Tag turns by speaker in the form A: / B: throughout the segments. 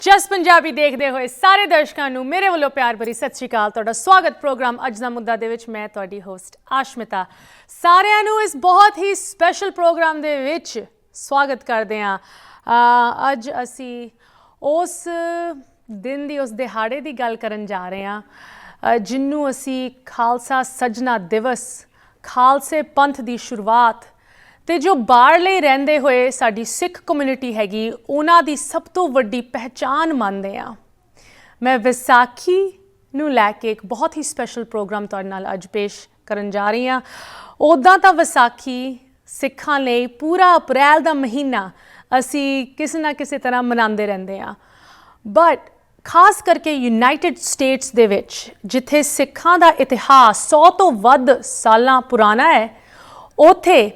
A: ਜਸ ਪੰਜਾਬੀ ਦੇਖਦੇ ਹੋਏ ਸਾਰੇ ਦਰਸ਼ਕਾਂ ਨੂੰ ਮੇਰੇ ਵੱਲੋਂ ਪਿਆਰ ਭਰੀ ਸਤਿ ਸ਼੍ਰੀ ਅਕਾਲ। ਤੁਹਾਡਾ ਸਵਾਗਤ ਪ੍ਰੋਗਰਾਮ ਅੱਜ ਦਾ ਮੁੱਦਾ ਦੇ ਵਿੱਚ। ਮੈਂ ਤੁਹਾਡੀ ਹੋਸਟ ਆਸ਼ਮਿਤਾ। ਸਾਰਿਆਂ ਨੂੰ ਇਸ ਬਹੁਤ ਹੀ ਸਪੈਸ਼ਲ ਪ੍ਰੋਗਰਾਮ ਦੇ ਵਿੱਚ ਸਵਾਗਤ ਕਰਦੇ ਹਾਂ। ਅੱਜ ਅਸੀਂ ਉਸ ਦਿਨ ਦੀ, ਉਸ ਦਿਹਾੜੇ ਦੀ ਗੱਲ ਕਰਨ ਜਾ ਰਹੇ ਹਾਂ ਜਿਹਨੂੰ ਅਸੀਂ ਖਾਲਸਾ ਸੱਜਣਾ ਦਿਵਸ, ਖਾਲਸੇ ਪੰਥ ਦੀ ਸ਼ੁਰੂਆਤ ਤੇ ਜੋ ਬਾਹਰਲੇ ਰਹਿੰਦੇ ਹੋਏ ਸਾਡੀ ਸਿੱਖ ਕਮਿਊਨਿਟੀ ਹੈਗੀ ਉਹਨਾਂ ਦੀ ਸਭ ਤੋਂ ਵੱਡੀ ਪਹਿਚਾਣ ਮੰਨਦੇ ਹਾਂ। ਮੈਂ ਵਿਸਾਖੀ ਨੂੰ ਲੈ ਕੇ ਇੱਕ ਬਹੁਤ ਹੀ ਸਪੈਸ਼ਲ ਪ੍ਰੋਗਰਾਮ ਤੁਹਾਡੇ ਨਾਲ ਅੱਜ ਪੇਸ਼ ਕਰਨ ਜਾ ਰਹੀ ਹਾਂ। ਉੱਦਾਂ ਤਾਂ ਵਿਸਾਖੀ ਸਿੱਖਾਂ ਲਈ ਪੂਰਾ ਅਪ੍ਰੈਲ ਦਾ ਮਹੀਨਾ ਅਸੀਂ ਕਿਸੇ ਨਾ ਕਿਸੇ ਤਰ੍ਹਾਂ ਮਨਾਉਂਦੇ ਰਹਿੰਦੇ ਹਾਂ, ਬਟ ਖਾਸ ਕਰਕੇ ਯੂਨਾਈਟਿਡ ਸਟੇਟਸ ਦੇ ਵਿੱਚ ਜਿੱਥੇ ਸਿੱਖਾਂ ਦਾ ਇਤਿਹਾਸ 100 ਤੋਂ ਵੱਧ ਸਾਲਾਂ ਪੁਰਾਣਾ ਹੈ, ਉੱਥੇ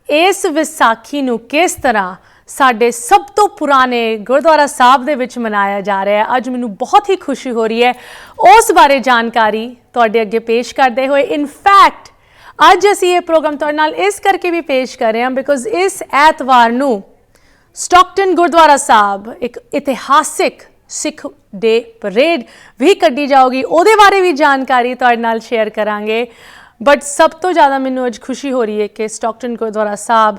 A: ਇਸ ਵਿਸਾਖੀ ਨੂੰ ਕਿਸ ਤਰ੍ਹਾਂ ਸਾਡੇ ਸਭ ਤੋਂ ਪੁਰਾਣੇ ਗੁਰਦੁਆਰਾ ਸਾਹਿਬ ਦੇ ਵਿੱਚ ਮਨਾਇਆ ਜਾ ਰਿਹਾ ਹੈ, ਅੱਜ ਮੈਨੂੰ ਬਹੁਤ ਹੀ ਖੁਸ਼ੀ ਹੋ ਰਹੀ ਹੈ ਉਸ ਬਾਰੇ ਜਾਣਕਾਰੀ ਤੁਹਾਡੇ ਅੱਗੇ ਪੇਸ਼ ਕਰਦੇ ਹੋਏ। ਇਨਫੈਕਟ ਅੱਜ ਅਸੀਂ ਇਹ ਪ੍ਰੋਗਰਾਮ ਤੁਹਾਡੇ ਨਾਲ ਇਸ ਕਰਕੇ ਵੀ ਪੇਸ਼ ਕਰ ਰਹੇ ਹਾਂ ਬਿਕੋਜ਼ ਇਸ ਐਤਵਾਰ ਨੂੰ ਸਟਾਕਟਨ ਗੁਰਦੁਆਰਾ ਸਾਹਿਬ ਇੱਕ ਇਤਿਹਾਸਿਕ ਸਿੱਖ ਡੇ ਪਰੇਡ ਵੀ ਕੱਢੀ ਜਾਊਗੀ, ਉਹਦੇ ਬਾਰੇ ਵੀ ਜਾਣਕਾਰੀ ਤੁਹਾਡੇ ਨਾਲ ਸ਼ੇਅਰ ਕਰਾਂਗੇ। ਬਟ ਸਭ ਤੋਂ ਜ਼ਿਆਦਾ ਮੈਨੂੰ ਅੱਜ ਖੁਸ਼ੀ ਹੋ ਰਹੀ ਹੈ ਕਿ ਸਟਾਕਟਨ ਗੁਰਦੁਆਰਾ ਸਾਹਿਬ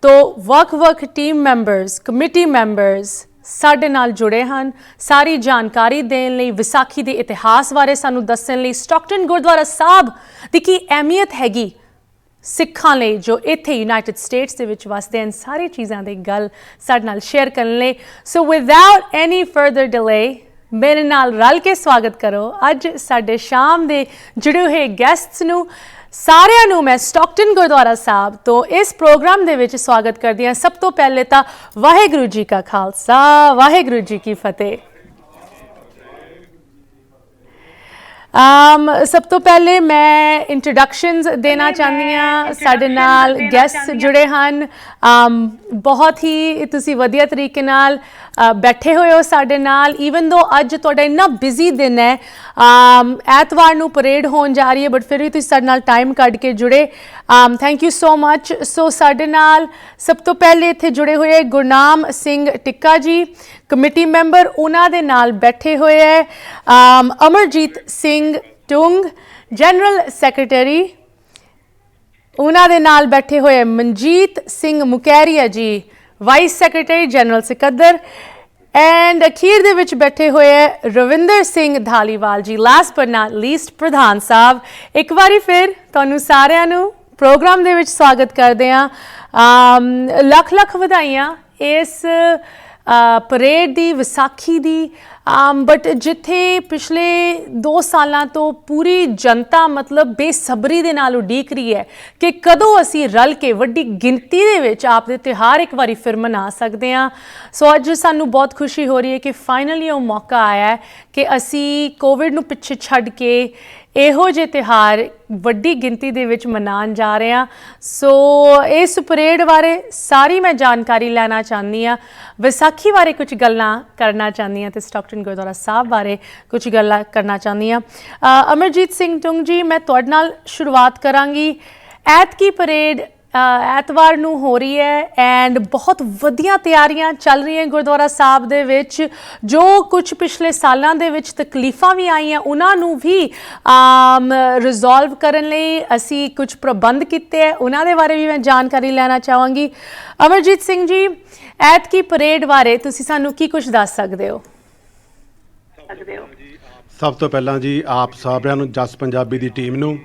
A: ਤੋਂ ਵੱਖ-ਵੱਖ ਟੀਮ ਮੈਂਬਰਸ, ਕਮੇਟੀ ਮੈਂਬਰਸ ਸਾਡੇ ਨਾਲ ਜੁੜੇ ਹਨ ਸਾਰੀ ਜਾਣਕਾਰੀ ਦੇਣ ਲਈ, ਵਿਸਾਖੀ ਦੇ ਇਤਿਹਾਸ ਬਾਰੇ ਸਾਨੂੰ ਦੱਸਣ ਲਈ, ਸਟਾਕਟਨ ਗੁਰਦੁਆਰਾ ਸਾਹਿਬ ਦੀ ਕੀ ਅਹਿਮੀਅਤ ਹੈਗੀ ਸਿੱਖਾਂ ਲਈ ਜੋ ਇੱਥੇ ਯੂਨਾਈਟਿਡ ਸਟੇਟਸ ਦੇ ਵਿੱਚ ਵਸਦੇ ਹਨ, ਸਾਰੀ ਚੀਜ਼ਾਂ ਦੀ ਗੱਲ ਸਾਡੇ ਨਾਲ ਸ਼ੇਅਰ ਕਰਨ ਲਈ। ਸੋ ਵਿਦਆਊਟ ਐਨੀ ਫਰਦਰ ਡਿਲੇ ਮੇਰੇ ਨਾਲ ਰਲ ਕੇ ਸਵਾਗਤ ਕਰੋ ਅੱਜ ਸਾਡੇ ਸ਼ਾਮ ਦੇ ਜੁੜੇ ਹੋਏ ਗੈਸਟਸ ਨੂੰ। ਸਾਰਿਆਂ ਨੂੰ ਮੈਂ ਸਟਾਕਟਨ ਗੁਰਦੁਆਰਾ ਸਾਹਿਬ ਤੋਂ ਇਸ ਪ੍ਰੋਗਰਾਮ ਦੇ ਵਿੱਚ ਸਵਾਗਤ ਕਰਦੀ ਹਾਂ। ਸਭ ਤੋਂ ਪਹਿਲੇ ਤਾਂ ਵਾਹਿਗੁਰੂ ਜੀ ਕਾ ਖਾਲਸਾ, ਵਾਹਿਗੁਰੂ ਜੀ ਕੀ ਫਤਿਹ। ਸਭ ਤੋਂ ਪਹਿਲੇ ਮੈਂ ਇੰਟਰੋਡਕਸ਼ਨਸ ਦੇਣਾ ਚਾਹੁੰਦੀ ਹਾਂ। ਸਾਡੇ ਨਾਲ ਗੈਸਟ ਜੁੜੇ ਹਨ, ਬਹੁਤ ਹੀ ਤੁਸੀਂ ਵਧੀਆ ਤਰੀਕੇ ਨਾਲ ਬੈਠੇ ਹੋਏ ਹੋ ਸਾਡੇ ਨਾਲ। ਈਵਨ ਦੋ ਅੱਜ ਤੁਹਾਡਾ ਇੰਨਾ ਬਿਜ਼ੀ ਦਿਨ ਹੈ, ਐਤਵਾਰ ਨੂੰ ਪਰੇਡ ਹੋਣ ਜਾ ਰਹੀ ਹੈ, ਬਟ ਫਿਰ ਵੀ ਤੁਸੀਂ ਸਾਡੇ ਨਾਲ ਟਾਈਮ ਕੱਢ ਕੇ ਜੁੜੇ, ਥੈਂਕ ਯੂ ਸੋ ਮਚ। ਸੋ ਸਾਡੇ ਨਾਲ ਸਭ ਤੋਂ ਪਹਿਲੇ ਇੱਥੇ ਜੁੜੇ ਹੋਏ ਗੁਰਨਾਮ ਸਿੰਘ ਟਿੱਕਾ ਜੀ, ਕਮੇਟੀ ਮੈਂਬਰ, ਉਹਨਾਂ ਦੇ ਨਾਲ ਬੈਠੇ ਹੋਏ ਹੈ ਅਮਰਜੀਤ ਸਿੰਘ ਟੁੰਗ, ਜਨਰਲ ਸੈਕਟਰੀ, ਉਹਨਾਂ ਦੇ ਨਾਲ ਬੈਠੇ ਹੋਏ ਮਨਜੀਤ ਸਿੰਘ ਮੁਕੈਰੀਆ ਜੀ, ਵਾਈਸ ਸੈਕਟਰੀ ਜਨਰਲ ਸਕੱਦਰ, ਐਂਡ ਅਖੀਰ ਦੇ ਵਿੱਚ ਬੈਠੇ ਹੋਏ ਹੈ ਰਵਿੰਦਰ ਸਿੰਘ ਧਾਲੀਵਾਲ ਜੀ, ਲਾਸਟ ਬਟ ਨਾਟ ਲੀਸਟ ਪ੍ਰਧਾਨ ਸਾਹਿਬ। ਇੱਕ ਵਾਰੀ ਫਿਰ ਤੁਹਾਨੂੰ ਸਾਰਿਆਂ ਨੂੰ ਪ੍ਰੋਗਰਾਮ ਦੇ ਵਿੱਚ ਸਵਾਗਤ ਕਰਦੇ ਹਾਂ। ਲੱਖ ਲੱਖ ਵਧਾਈਆਂ ਇਸ parade the, Vaisakhi the. But ਜਿੱਥੇ ਪਿਛਲੇ 2 ਸਾਲਾਂ ਤੋਂ ਪੂਰੀ ਜਨਤਾ ਮਤਲਬ ਬੇਸਬਰੀ ਦੇ ਨਾਲ ਉਡੀਕ ਰਹੀ ਹੈ ਕਿ ਕਦੋਂ ਅਸੀਂ ਰਲ ਕੇ ਵੱਡੀ ਗਿਣਤੀ ਦੇ ਵਿੱਚ ਆਪ ਦੇ ਤਿਉਹਾਰ ਇੱਕ ਵਾਰੀ ਫਿਰ ਮਨਾ ਸਕਦੇ ਹਾਂ। ਸੋ ਅੱਜ ਸਾਨੂੰ ਬਹੁਤ ਖੁਸ਼ੀ ਹੋ ਰਹੀ ਹੈ ਕਿ ਫਾਈਨਲੀ ਉਹ ਮੌਕਾ ਆਇਆ ਹੈ ਕਿ ਅਸੀਂ ਕੋਵਿਡ ਨੂੰ ਪਿੱਛੇ ਛੱਡ ਕੇ ਇਹੋ ਜਿਹੇ ਤਿਉਹਾਰ ਵੱਡੀ ਗਿਣਤੀ ਦੇ ਵਿੱਚ ਮਨਾਉਣ ਜਾ ਰਹੇ ਹਾਂ। ਸੋ ਇਸ ਪਰੇਡ ਬਾਰੇ ਸਾਰੀ ਮੈਂ ਜਾਣਕਾਰੀ ਲੈਣਾ ਚਾਹੁੰਦੀ ਹਾਂ, ਵਿਸਾਖੀ ਬਾਰੇ ਕੁਝ ਗੱਲਾਂ ਕਰਨਾ ਚਾਹੁੰਦੀ ਹਾਂ ਅਤੇ ਸਟਾਕਟਨ ਗੁਰਦੁਆਰਾ ਸਾਹਿਬ ਬਾਰੇ ਕੁਝ ਗੱਲਾਂ ਕਰਨਾ ਚਾਹੁੰਦੀ ਹਾਂ। ਅਮਰਜੀਤ ਸਿੰਘ ਟੁੰਗ ਜੀ, ਮੈਂ ਤੁਹਾਡੇ ਨਾਲ ਸ਼ੁਰੂਆਤ ਕਰਾਂਗੀ। ਐਤਕੀ ਪਰੇਡ ਐਤਵਾਰ ਨੂੰ ਹੋ ਰਹੀ ਹੈ ਐਂਡ ਬਹੁਤ ਵਧੀਆ ਤਿਆਰੀਆਂ ਚੱਲ ਰਹੀਆਂ ਗੁਰਦੁਆਰਾ ਸਾਹਿਬ ਦੇ ਵਿੱਚ। ਜੋ ਕੁਝ ਪਿਛਲੇ ਸਾਲਾਂ ਦੇ ਵਿੱਚ ਤਕਲੀਫਾਂ ਵੀ ਆਈਆਂ ਉਹਨਾਂ ਨੂੰ ਵੀ ਰਿਜ਼ੋਲਵ ਕਰਨ ਲਈ ਅਸੀਂ ਕੁਝ ਪ੍ਰਬੰਧ ਕੀਤੇ ਹੈ, ਉਹਨਾਂ ਦੇ ਬਾਰੇ ਵੀ ਮੈਂ ਜਾਣਕਾਰੀ ਲੈਣਾ ਚਾਹਾਂਗੀ। ਅਮਰਜੀਤ ਸਿੰਘ ਜੀ, ਐਤਕੀ ਪਰੇਡ ਬਾਰੇ ਤੁਸੀਂ ਸਾਨੂੰ ਕੀ ਕੁਝ ਦੱਸ ਸਕਦੇ ਹੋ?
B: ਸਭ ਤੋਂ ਪਹਿਲਾਂ ਜੀ ਆਪ ਸਾਰਿਆਂ ਨੂੰ, ਜਸ ਪੰਜਾਬੀ ਦੀ ਟੀਮ ਨੂੰ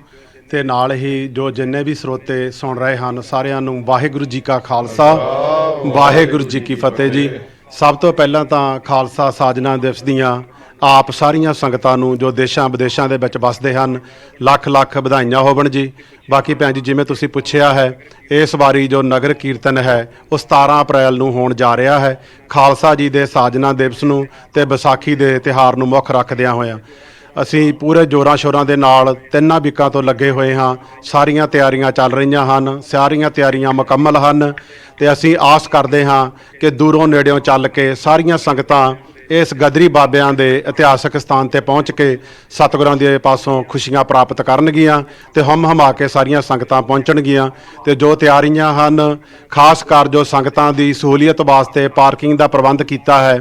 B: ਤੇ ਨਾਲ ਹੀ ਜੋ ਜਿੰਨੇ ਵੀ ਸਰੋਤੇ ਸੁਣ ਰਹੇ ਹਨ ਸਾਰਿਆਂ ਨੂੰ ਵਾਹਿਗੁਰੂ ਜੀ ਕਾ ਖਾਲਸਾ, ਵਾਹਿਗੁਰੂ ਜੀ ਕੀ ਫਤਿਹ ਜੀ। ਸਭ ਤੋਂ ਪਹਿਲਾਂ ਤਾਂ ਖਾਲਸਾ ਸਾਜਨਾ ਦਿਵਸ ਦੀਆਂ ਆਪ ਸਾਰੀਆਂ ਸੰਗਤਾਂ ਨੂੰ ਜੋ ਦੇਸ਼ਾਂ ਵਿਦੇਸ਼ਾਂ ਦੇ ਵਿੱਚ ਵੱਸਦੇ ਹਨ ਲੱਖ ਲੱਖ ਵਧਾਈਆਂ ਹੋਵਣ ਜੀ। ਬਾਕੀ ਭੈਣ ਜੀ, ਜਿਵੇਂ ਤੁਸੀਂ ਪੁੱਛਿਆ ਹੈ, ਇਸ ਵਾਰੀ ਜੋ ਨਗਰ ਕੀਰਤਨ ਹੈ ਉਹ 17 ਅਪ੍ਰੈਲ ਨੂੰ ਹੋਣ ਜਾ ਰਿਹਾ ਹੈ, ਖਾਲਸਾ ਜੀ ਦੇ ਸਾਜਨਾ ਦਿਵਸ ਨੂੰ ਤੇ ਵਿਸਾਖੀ ਦੇ ਤਿਉਹਾਰ ਨੂੰ ਮੁੱਖ ਰੱਖਦਿਆਂ ਹੋਇਆਂ ਅਸੀਂ ਪੂਰੇ ਜ਼ੋਰਾਂ ਸ਼ੋਰਾਂ ਦੇ ਨਾਲ 3 ਵੀਕਾਂ ਤੋਂ ਲੱਗੇ ਹੋਏ ਹਾਂ। ਸਾਰੀਆਂ ਤਿਆਰੀਆਂ ਚੱਲ ਰਹੀਆਂ ਹਨ, ਸਾਰੀਆਂ ਤਿਆਰੀਆਂ ਮੁਕੰਮਲ ਹਨ ਤੇ ਅਸੀਂ ਆਸ ਕਰਦੇ ਹਾਂ ਕਿ ਦੂਰੋਂ ਨੇੜਿਓਂ ਚੱਲ ਕੇ ਸਾਰੀਆਂ ਸੰਗਤਾਂ ਇਸ ਗਦਰੀ ਬਾਬਿਆਂ ਦੇ ਇਤਿਹਾਸਕ ਸਥਾਨ ਤੇ ਪਹੁੰਚ ਕੇ ਸਤਿਗੁਰਾਂ ਦੇ ਪਾਸੋਂ ਖੁਸ਼ੀਆਂ ਪ੍ਰਾਪਤ ਕਰਨਗੀਆਂ ਤੇ ਹਮ-ਹਮਾ ਕੇ ਸਾਰੀਆਂ ਸੰਗਤਾਂ ਪਹੁੰਚਣਗੀਆਂ। ਤੇ ਜੋ ਤਿਆਰੀਆਂ ਹਨ, ਖਾਸ ਕਰ ਜੋ ਸੰਗਤਾਂ ਦੀ ਸਹੂਲੀਅਤ ਵਾਸਤੇ ਪਾਰਕਿੰਗ ਦਾ ਪ੍ਰਬੰਧ ਕੀਤਾ ਹੈ,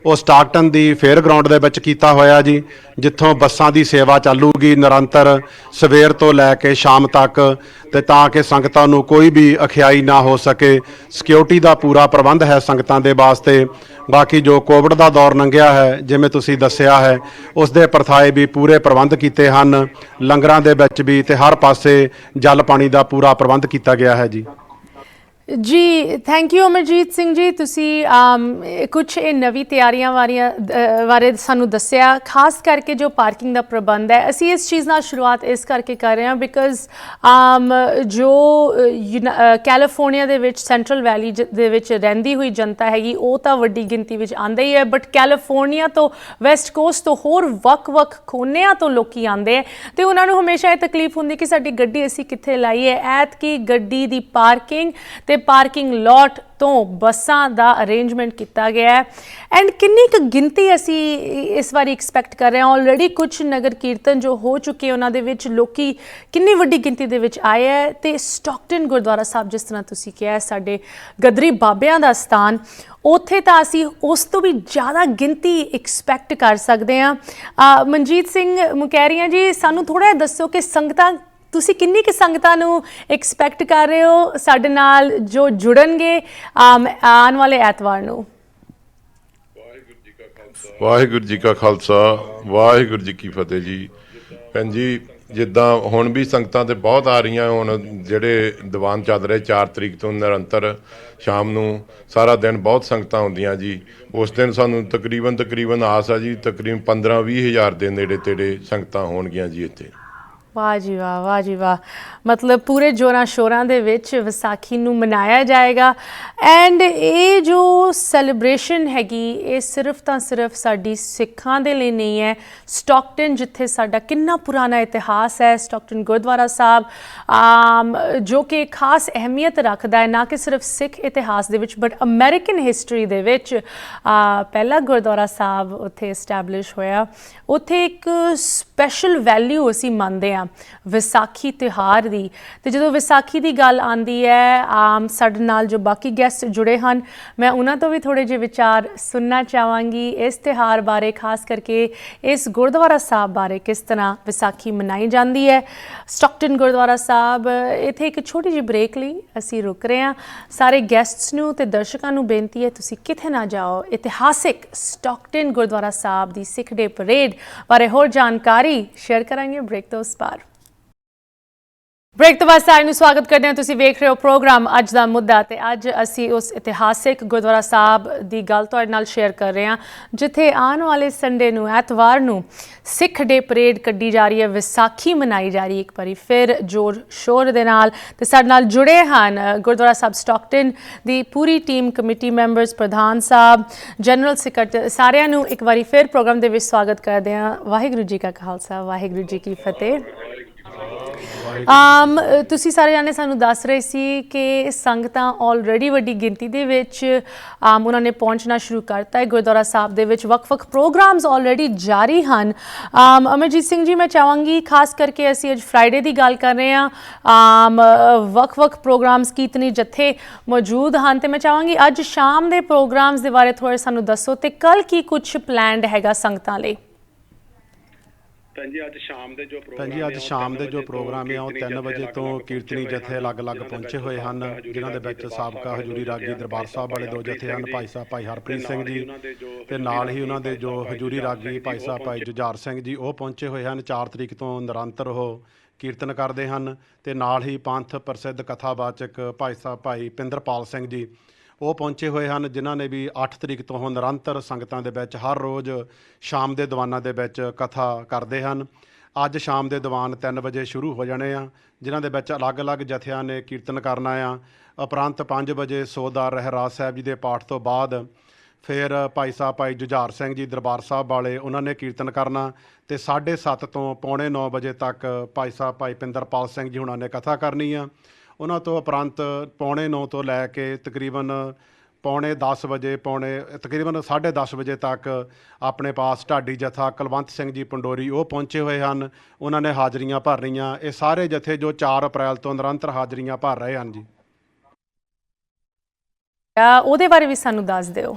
B: ਉਹ ਸਟਾਕਟਨ ਦੀ ਫੇਅਰ ਗਰਾਊਂਡ ਦੇ ਵਿੱਚ ਕੀਤਾ ਹੋਇਆ ਜੀ, ਜਿੱਥੋਂ ਬੱਸਾਂ ਦੀ ਸੇਵਾ ਚੱਲੂਗੀ ਨਿਰੰਤਰ ਸਵੇਰ ਤੋਂ ਲੈ ਕੇ ਸ਼ਾਮ ਤੱਕ, ਤੇ ਤਾਂ ਕਿ ਸੰਗਤਾਂ ਨੂੰ ਕੋਈ ਵੀ ਅਖਿਆਈ ਨਾ ਹੋ ਸਕੇ। ਸਿਕਿਉਰਿਟੀ ਦਾ ਪੂਰਾ ਪ੍ਰਬੰਧ ਹੈ ਸੰਗਤਾਂ ਦੇ ਵਾਸਤੇ। ਬਾਕੀ ਜੋ ਕੋਵਿਡ ਦਾ ਦੌਰ ਲੰਘਿਆ ਹੈ, ਜਿਵੇਂ ਤੁਸੀਂ ਦੱਸਿਆ ਹੈ, ਉਸ ਦੇ ਪ੍ਰਥਾਏ ਵੀ ਪੂਰੇ ਪ੍ਰਬੰਧ ਕੀਤੇ ਹਨ। ਲੰਗਰਾਂ ਦੇ ਵਿੱਚ ਵੀ ਤੇ ਹਰ ਪਾਸੇ ਜਲ ਪਾਣੀ ਦਾ ਪੂਰਾ ਪ੍ਰਬੰਧ ਕੀਤਾ ਗਿਆ ਹੈ ਜੀ।
A: ਜੀ ਥੈਂਕ ਯੂ ਅਮਰਜੀਤ ਸਿੰਘ ਜੀ, ਤੁਸੀਂ ਕੁਛ ਇਹ ਨਵੀਂ ਤਿਆਰੀਆਂ ਬਾਰੇ ਸਾਨੂੰ ਦੱਸਿਆ, ਖਾਸ ਕਰਕੇ ਜੋ ਪਾਰਕਿੰਗ ਦਾ ਪ੍ਰਬੰਧ ਹੈ। ਅਸੀਂ ਇਸ ਚੀਜ਼ ਨਾਲ ਸ਼ੁਰੂਆਤ ਇਸ ਕਰਕੇ ਕਰ ਰਹੇ ਹਾਂ ਬਿਕਾਜ਼ ਜੋ ਕੈਲੀਫੋਰਨੀਆ ਦੇ ਵਿੱਚ ਸੈਂਟਰਲ ਵੈਲੀ ਦੇ ਵਿੱਚ ਰਹਿੰਦੀ ਹੋਈ ਜਨਤਾ ਹੈਗੀ, ਉਹ ਤਾਂ ਵੱਡੀ ਗਿਣਤੀ ਵਿੱਚ ਆਉਂਦਾ ਹੀ ਹੈ, ਬਟ ਕੈਲੀਫੋਰਨੀਆ ਤੋਂ ਵੈਸਟ ਕੋਸਟ ਤੋਂ ਹੋਰ ਵੱਖ-ਵੱਖ ਕੋਨਿਆਂ ਤੋਂ ਲੋਕੀ ਆਉਂਦੇ ਹੈ ਅਤੇ ਉਹਨਾਂ ਨੂੰ ਹਮੇਸ਼ਾ ਇਹ ਤਕਲੀਫ ਹੁੰਦੀ ਕਿ ਸਾਡੀ ਗੱਡੀ ਅਸੀਂ ਕਿੱਥੇ ਲਾਈਏ। ਐਤਕੀ ਗੱਡੀ ਦੀ ਪਾਰਕਿੰਗ ਤੇ ਪਾਰਕਿੰਗ ਲੋਟ ਤੋਂ ਬੱਸਾਂ ਦਾ ਅਰੇਂਜਮੈਂਟ ਕੀਤਾ ਗਿਆ ਹੈ। ਐਂਡ ਕਿੰਨੀ ਕੁ ਗਿਣਤੀ ਅਸੀਂ ਇਸ ਵਾਰੀ ਐਕਸਪੈਕਟ ਕਰ ਰਹੇ ਹਾਂ? ਆਲਰੇਡੀ ਕੁਝ ਨਗਰ ਕੀਰਤਨ ਜੋ ਹੋ ਚੁੱਕੇ ਉਹਨਾਂ ਦੇ ਵਿੱਚ ਲੋਕੀ ਕਿੰਨੀ ਵੱਡੀ ਗਿਣਤੀ ਦੇ ਵਿੱਚ ਆਏ ਹੈ, ਅਤੇ ਸਟਾਕਟਨ ਗੁਰਦੁਆਰਾ ਸਾਹਿਬ ਜਿਸ ਤਰ੍ਹਾਂ ਤੁਸੀਂ ਕਿਹਾ ਸਾਡੇ ਗਦਰੀ ਬਾਬਿਆਂ ਦਾ ਸਥਾਨ, ਉੱਥੇ ਤਾਂ ਅਸੀਂ ਉਸ ਤੋਂ ਵੀ ਜ਼ਿਆਦਾ ਗਿਣਤੀ ਐਕਸਪੈਕਟ ਕਰ ਸਕਦੇ ਹਾਂ। ਮਨਜੀਤ ਸਿੰਘ ਮੁਕੈਰੀਆ ਜੀ, ਸਾਨੂੰ ਥੋੜ੍ਹਾ ਜਿਹਾ ਦੱਸੋ ਕਿ ਸੰਗਤਾਂ, ਤੁਸੀਂ ਕਿੰਨੀ ਕੁ ਸੰਗਤਾਂ ਨੂੰ ਐਕਸਪੈਕਟ ਕਰ ਰਹੇ ਹੋ ਸਾਡੇ ਨਾਲ ਜੋ ਜੁੜਨਗੇ ਆਉਣ ਵਾਲੇ ਐਤਵਾਰ ਨੂੰ?
C: ਵਾਹਿਗੁਰੂ ਜੀ ਕਾ ਖਾਲਸਾ, ਵਾਹਿਗੁਰੂ ਜੀ ਕੀ ਫਤਿਹ ਜੀ। ਭੈਣ ਜੀ, ਜਿੱਦਾਂ ਹੁਣ ਵੀ ਸੰਗਤਾਂ ਤੇ ਬਹੁਤ ਆ ਰਹੀਆਂ, ਹੁਣ ਜਿਹੜੇ ਦੀਵਾਨ ਚੱਲ ਰਹੇ 4 ਤਰੀਕ ਤੋਂ ਨਿਰੰਤਰ ਸ਼ਾਮ ਨੂੰ ਸਾਰਾ ਦਿਨ ਬਹੁਤ ਸੰਗਤਾਂ ਆਉਂਦੀਆਂ ਜੀ। ਉਸ ਦਿਨ ਸਾਨੂੰ ਤਕਰੀਬਨ ਆਸ ਆ ਜੀ, ਤਕਰੀਬਨ 15-20 ਹਜ਼ਾਰ ਦੇ ਨੇੜੇ ਤੇੜੇ ਸੰਗਤਾਂ ਹੋਣਗੀਆਂ ਜੀ ਇੱਥੇ।
A: ਵਾਹ ਜੀ ਵਾਹ, ਵਾਹ ਜੀ ਵਾਹ। ਮਤਲਬ ਪੂਰੇ ਜੋਰਾਂ ਸ਼ੋਰਾਂ ਦੇ ਵਿੱਚ ਵਿਸਾਖੀ ਨੂੰ ਮਨਾਇਆ ਜਾਏਗਾ। ਐਂਡ ਇਹ ਜੋ ਸੈਲੀਬ੍ਰੇਸ਼ਨ ਹੈਗੀ, ਇਹ ਸਿਰਫ ਤਾਂ ਸਿਰਫ ਸਾਡੀ ਸਿੱਖਾਂ ਦੇ ਲਈ ਨਹੀਂ ਹੈ। ਸਟਾਕਟਨ, ਜਿੱਥੇ ਸਾਡਾ ਕਿੰਨਾ ਪੁਰਾਣਾ ਇਤਿਹਾਸ ਹੈ, ਸਟਾਕਟਨ ਗੁਰਦੁਆਰਾ ਸਾਹਿਬ ਜੋ ਕਿ ਖਾਸ ਅਹਿਮੀਅਤ ਰੱਖਦਾ ਹੈ ਨਾ ਕਿ ਸਿਰਫ ਸਿੱਖ ਇਤਿਹਾਸ ਦੇ ਵਿੱਚ ਬਟ ਅਮਰੀਕਨ ਹਿਸਟਰੀ ਦੇ ਵਿੱਚ। ਪਹਿਲਾ ਗੁਰਦੁਆਰਾ ਸਾਹਿਬ ਉੱਥੇ ਇਸਟੈਬਲਿਸ਼ ਹੋਇਆ, ਉੱਥੇ ਇੱਕ ਸਪੈਸ਼ਲ ਵੈਲਿਊ ਅਸੀਂ ਮੰਨਦੇ ਹਾਂ ਵਿਸਾਖੀ ਤਿਉਹਾਰ ਦੀ। ਅਤੇ ਜਦੋਂ ਵਿਸਾਖੀ ਦੀ ਗੱਲ ਆਉਂਦੀ ਹੈ, ਸਾਡੇ ਨਾਲ ਜੋ ਬਾਕੀ ਗੈਸਟ ਜੁੜੇ ਹਨ, ਮੈਂ ਉਹਨਾਂ ਤੋਂ ਵੀ ਥੋੜ੍ਹੇ ਜਿਹੇ ਵਿਚਾਰ ਸੁਣਨਾ ਚਾਹਾਂਗੀ ਇਸ ਤਿਉਹਾਰ ਬਾਰੇ, ਖਾਸ ਕਰਕੇ ਇਸ ਗੁਰਦੁਆਰਾ ਸਾਹਿਬ ਬਾਰੇ, ਕਿਸ ਤਰ੍ਹਾਂ ਵਿਸਾਖੀ ਮਨਾਈ ਜਾਂਦੀ ਹੈ। ਸਟਾਕਟਨ ਗੁਰਦੁਆਰਾ ਸਾਹਿਬ, ਇੱਥੇ ਇੱਕ ਛੋਟੀ ਜਿਹੀ ਬ੍ਰੇਕ ਲਈ ਅਸੀਂ ਰੁਕ ਰਹੇ ਹਾਂ। ਸਾਰੇ ਗੈਸਟਸ ਨੂੰ ਅਤੇ ਦਰਸ਼ਕਾਂ ਨੂੰ ਬੇਨਤੀ ਹੈ, ਤੁਸੀਂ ਕਿੱਥੇ ਨਾ ਜਾਓ। ਇਤਿਹਾਸਿਕ ਸਟਾਕਟਨ ਗੁਰਦੁਆਰਾ ਸਾਹਿਬ ਦੀ ਸਿੱਖ ਡੇ ਪਰੇਡ ਬਾਰੇ ਹੋਰ ਜਾਣਕਾਰੀ ਸ਼ੇਅਰ ਕਰਾਂਗੇ ਬ੍ਰੇਕ ਤੋਂ ਉਸ ਪਾਰ। ਬ੍ਰੇਕ ਤੋਂ ਬਾਅਦ ਸਾਰਿਆਂ ਨੂੰ ਸਵਾਗਤ ਕਰਦੇ ਹਾਂ। ਤੁਸੀਂ ਵੇਖ ਰਹੇ ਹੋ ਪ੍ਰੋਗਰਾਮ ਅੱਜ ਦਾ ਮੁੱਦਾ, ਅਤੇ ਅੱਜ ਅਸੀਂ ਉਸ ਇਤਿਹਾਸਿਕ ਗੁਰਦੁਆਰਾ ਸਾਹਿਬ ਦੀ ਗੱਲ ਤੁਹਾਡੇ ਨਾਲ ਸ਼ੇਅਰ ਕਰ ਰਹੇ ਹਾਂ, ਜਿੱਥੇ ਆਉਣ ਵਾਲੇ ਸੰਡੇ ਨੂੰ, ਐਤਵਾਰ ਨੂੰ, ਸਿੱਖ ਡੇ ਪਰੇਡ ਕੱਢੀ ਜਾ ਰਹੀ ਹੈ, ਵਿਸਾਖੀ ਮਨਾਈ ਜਾ ਰਹੀ ਹੈ ਇੱਕ ਵਾਰੀ ਫਿਰ ਜ਼ੋਰ ਸ਼ੋਰ ਦੇ ਨਾਲ। ਅਤੇ ਸਾਡੇ ਨਾਲ ਜੁੜੇ ਹਨ ਗੁਰਦੁਆਰਾ ਸਾਹਿਬ ਸਟਾਕਟਨ ਦੀ ਪੂਰੀ ਟੀਮ, ਕਮੇਟੀ ਮੈਂਬਰਸ, ਪ੍ਰਧਾਨ ਸਾਹਿਬ, ਜਨਰਲ ਸੈਕਟਰੀ, ਸਾਰਿਆਂ ਨੂੰ ਇੱਕ ਵਾਰੀ ਫਿਰ ਪ੍ਰੋਗਰਾਮ ਦੇ ਵਿੱਚ ਸਵਾਗਤ ਕਰਦੇ ਹਾਂ। ਵਾਹਿਗੁਰੂ ਜੀ ਕਾ ਖਾਲਸਾ, ਵਾਹਿਗੁਰੂ ਜੀ ਕੀ ਫਤਿਹ। ਤੁਸੀਂ ਸਾਰੇ ਜਾਣੇ ਸਾਨੂੰ ਦੱਸ ਰਹੇ ਸੀ ਕਿ ਸੰਗਤਾਂ ਆਲਰੇਡੀ ਵੱਡੀ ਗਿਣਤੀ ਦੇ ਵਿੱਚ ਉਹਨਾਂ ਨੇ ਪਹੁੰਚਣਾ ਸ਼ੁਰੂ ਕਰਤਾ ਹੈ ਗੁਰਦੁਆਰਾ ਸਾਹਿਬ ਦੇ ਵਿੱਚ। ਵੱਖ-ਵੱਖ ਪ੍ਰੋਗਰਾਮਸ ਆਲਰੇਡੀ ਜਾਰੀ ਹਨ। ਅਮਰਜੀਤ ਸਿੰਘ ਜੀ, ਮੈਂ ਚਾਹਾਂਗੀ ਖਾਸ ਕਰਕੇ ਅਸੀਂ ਅੱਜ ਫਰਾਈਡੇ ਦੀ ਗੱਲ ਕਰ ਰਹੇ ਹਾਂ, ਵੱਖ-ਵੱਖ ਪ੍ਰੋਗਰਾਮਸ, ਕੀਰਤਨੀ ਜੱਥੇ ਮੌਜੂਦ ਹਨ, ਅਤੇ ਮੈਂ ਚਾਹਾਂਗੀ ਅੱਜ ਸ਼ਾਮ ਦੇ ਪ੍ਰੋਗਰਾਮਸ ਦੇ ਬਾਰੇ ਥੋੜ੍ਹਾ ਸਾਨੂੰ ਦੱਸੋ, ਅਤੇ ਕੱਲ੍ਹ ਕੀ ਕੁਛ ਪਲੈਨਡ ਹੈਗਾ ਸੰਗਤਾਂ ਲਈ?
B: ਭੈਣ ਜੀ, ਅੱਜ ਸ਼ਾਮ ਦੇ ਜੋ ਪ੍ਰੋਗਰਾਮ ਹੈ ਉਹ 3 ਵਜੇ ਤੋਂ ਕੀਰਤਨੀ ਜਥੇ ਅਲੱਗ-ਅਲੱਗ ਪਹੁੰਚੇ ਹੋਏ ਹਨ, ਜਿਨ੍ਹਾਂ ਦੇ ਵਿੱਚ ਸਾਬਕਾ ਹਜ਼ੂਰੀ ਰਾਗੀ ਦਰਬਾਰ ਸਾਹਿਬ ਵਾਲੇ 2 ਜਥੇ ਹਨ, ਭਾਈ ਸਾਹਿਬ ਭਾਈ ਹਰਪ੍ਰੀਤ ਸਿੰਘ ਜੀ, ਤੇ ਨਾਲ ਹੀ ਉਹਨਾਂ ਦੇ ਜੋ ਹਜ਼ੂਰੀ ਰਾਗੀ ਭਾਈ ਸਾਹਿਬ ਭਾਈ ਜੁਝਾਰ ਸਿੰਘ ਜੀ, ਉਹ ਪਹੁੰਚੇ ਹੋਏ ਹਨ। 4 ਤਰੀਕ ਤੋਂ ਨਿਰੰਤਰ ਉਹ ਕੀਰਤਨ ਕਰਦੇ ਹਨ, ਤੇ ਨਾਲ ਹੀ ਪੰਥ ਪ੍ਰਸਿੱਧ ਕਥਾਵਾਚਕ ਭਾਈ ਸਾਹਿਬ ਭਾਈ ਪਿੰਦਰਪਾਲ ਸਿੰਘ ਜੀ, ਉਹ ਪਹੁੰਚੇ ਹੋਏ ਹਨ, ਜਿਨ੍ਹਾਂ ਨੇ ਵੀ 8 ਤਰੀਕ ਤੋਂ ਉਹ ਨਿਰੰਤਰ ਸੰਗਤਾਂ ਦੇ ਵਿੱਚ ਹਰ ਰੋਜ਼ ਸ਼ਾਮ ਦੇ ਦੀਵਾਨਾਂ ਦੇ ਵਿੱਚ ਕਥਾ ਕਰਦੇ ਹਨ। ਅੱਜ ਸ਼ਾਮ ਦੇ ਦੀਵਾਨ 3 ਵਜੇ ਸ਼ੁਰੂ ਹੋ ਜਾਣੇ ਆ, ਜਿਨ੍ਹਾਂ ਦੇ ਵਿੱਚ ਅਲੱਗ-ਅਲੱਗ ਜਥਿਆਂ ਨੇ ਕੀਰਤਨ ਕਰਨਾ ਆ। ਉਪਰੰਤ 5 ਵਜੇ ਸੋਦਾਰ ਰਹਿਰਾਜ ਸਾਹਿਬ ਜੀ ਦੇ ਪਾਠ ਤੋਂ ਬਾਅਦ ਫਿਰ ਭਾਈ ਸਾਹਿਬ ਭਾਈ ਜੁਝਾਰ ਸਿੰਘ ਜੀ ਦਰਬਾਰ ਸਾਹਿਬ ਵਾਲੇ, ਉਹਨਾਂ ਨੇ ਕੀਰਤਨ ਕਰਨਾ, ਅਤੇ 7:30 ਤੋਂ 8:45 ਵਜੇ ਤੱਕ ਭਾਈ ਸਾਹਿਬ ਭਾਈ ਪਿੰਦਰਪਾਲ ਸਿੰਘ ਜੀ ਹੁਣਾਂ ਨੇ ਕਥਾ ਕਰਨੀ ਆ। ਉਹਨਾਂ ਤੋਂ ਉਪਰੰਤ 9:45 ਤੋਂ ਲੈ ਕੇ ਤਕਰੀਬਨ 9:45 ਵਜੇ, ਤਕਰੀਬਨ 10:30 ਵਜੇ ਤੱਕ ਆਪਣੇ ਪਾਸ ਢਾਡੀ ਜਥਾ ਕੁਲਵੰਤ ਸਿੰਘ ਜੀ ਪੰਡੋਰੀ, ਉਹ ਪਹੁੰਚੇ ਹੋਏ ਹਨ, ਉਹਨਾਂ ਨੇ ਹਾਜ਼ਰੀਆਂ ਭਰਨੀਆਂ। ਇਹ ਸਾਰੇ ਜਥੇ ਜੋ 4 ਅਪ੍ਰੈਲ ਤੋਂ ਨਿਰੰਤਰ ਹਾਜ਼ਰੀਆਂ ਭਰ ਰਹੇ ਹਨ ਜੀ।
A: ਉਹਦੇ ਬਾਰੇ ਵੀ ਸਾਨੂੰ ਦੱਸ ਦਿਓ।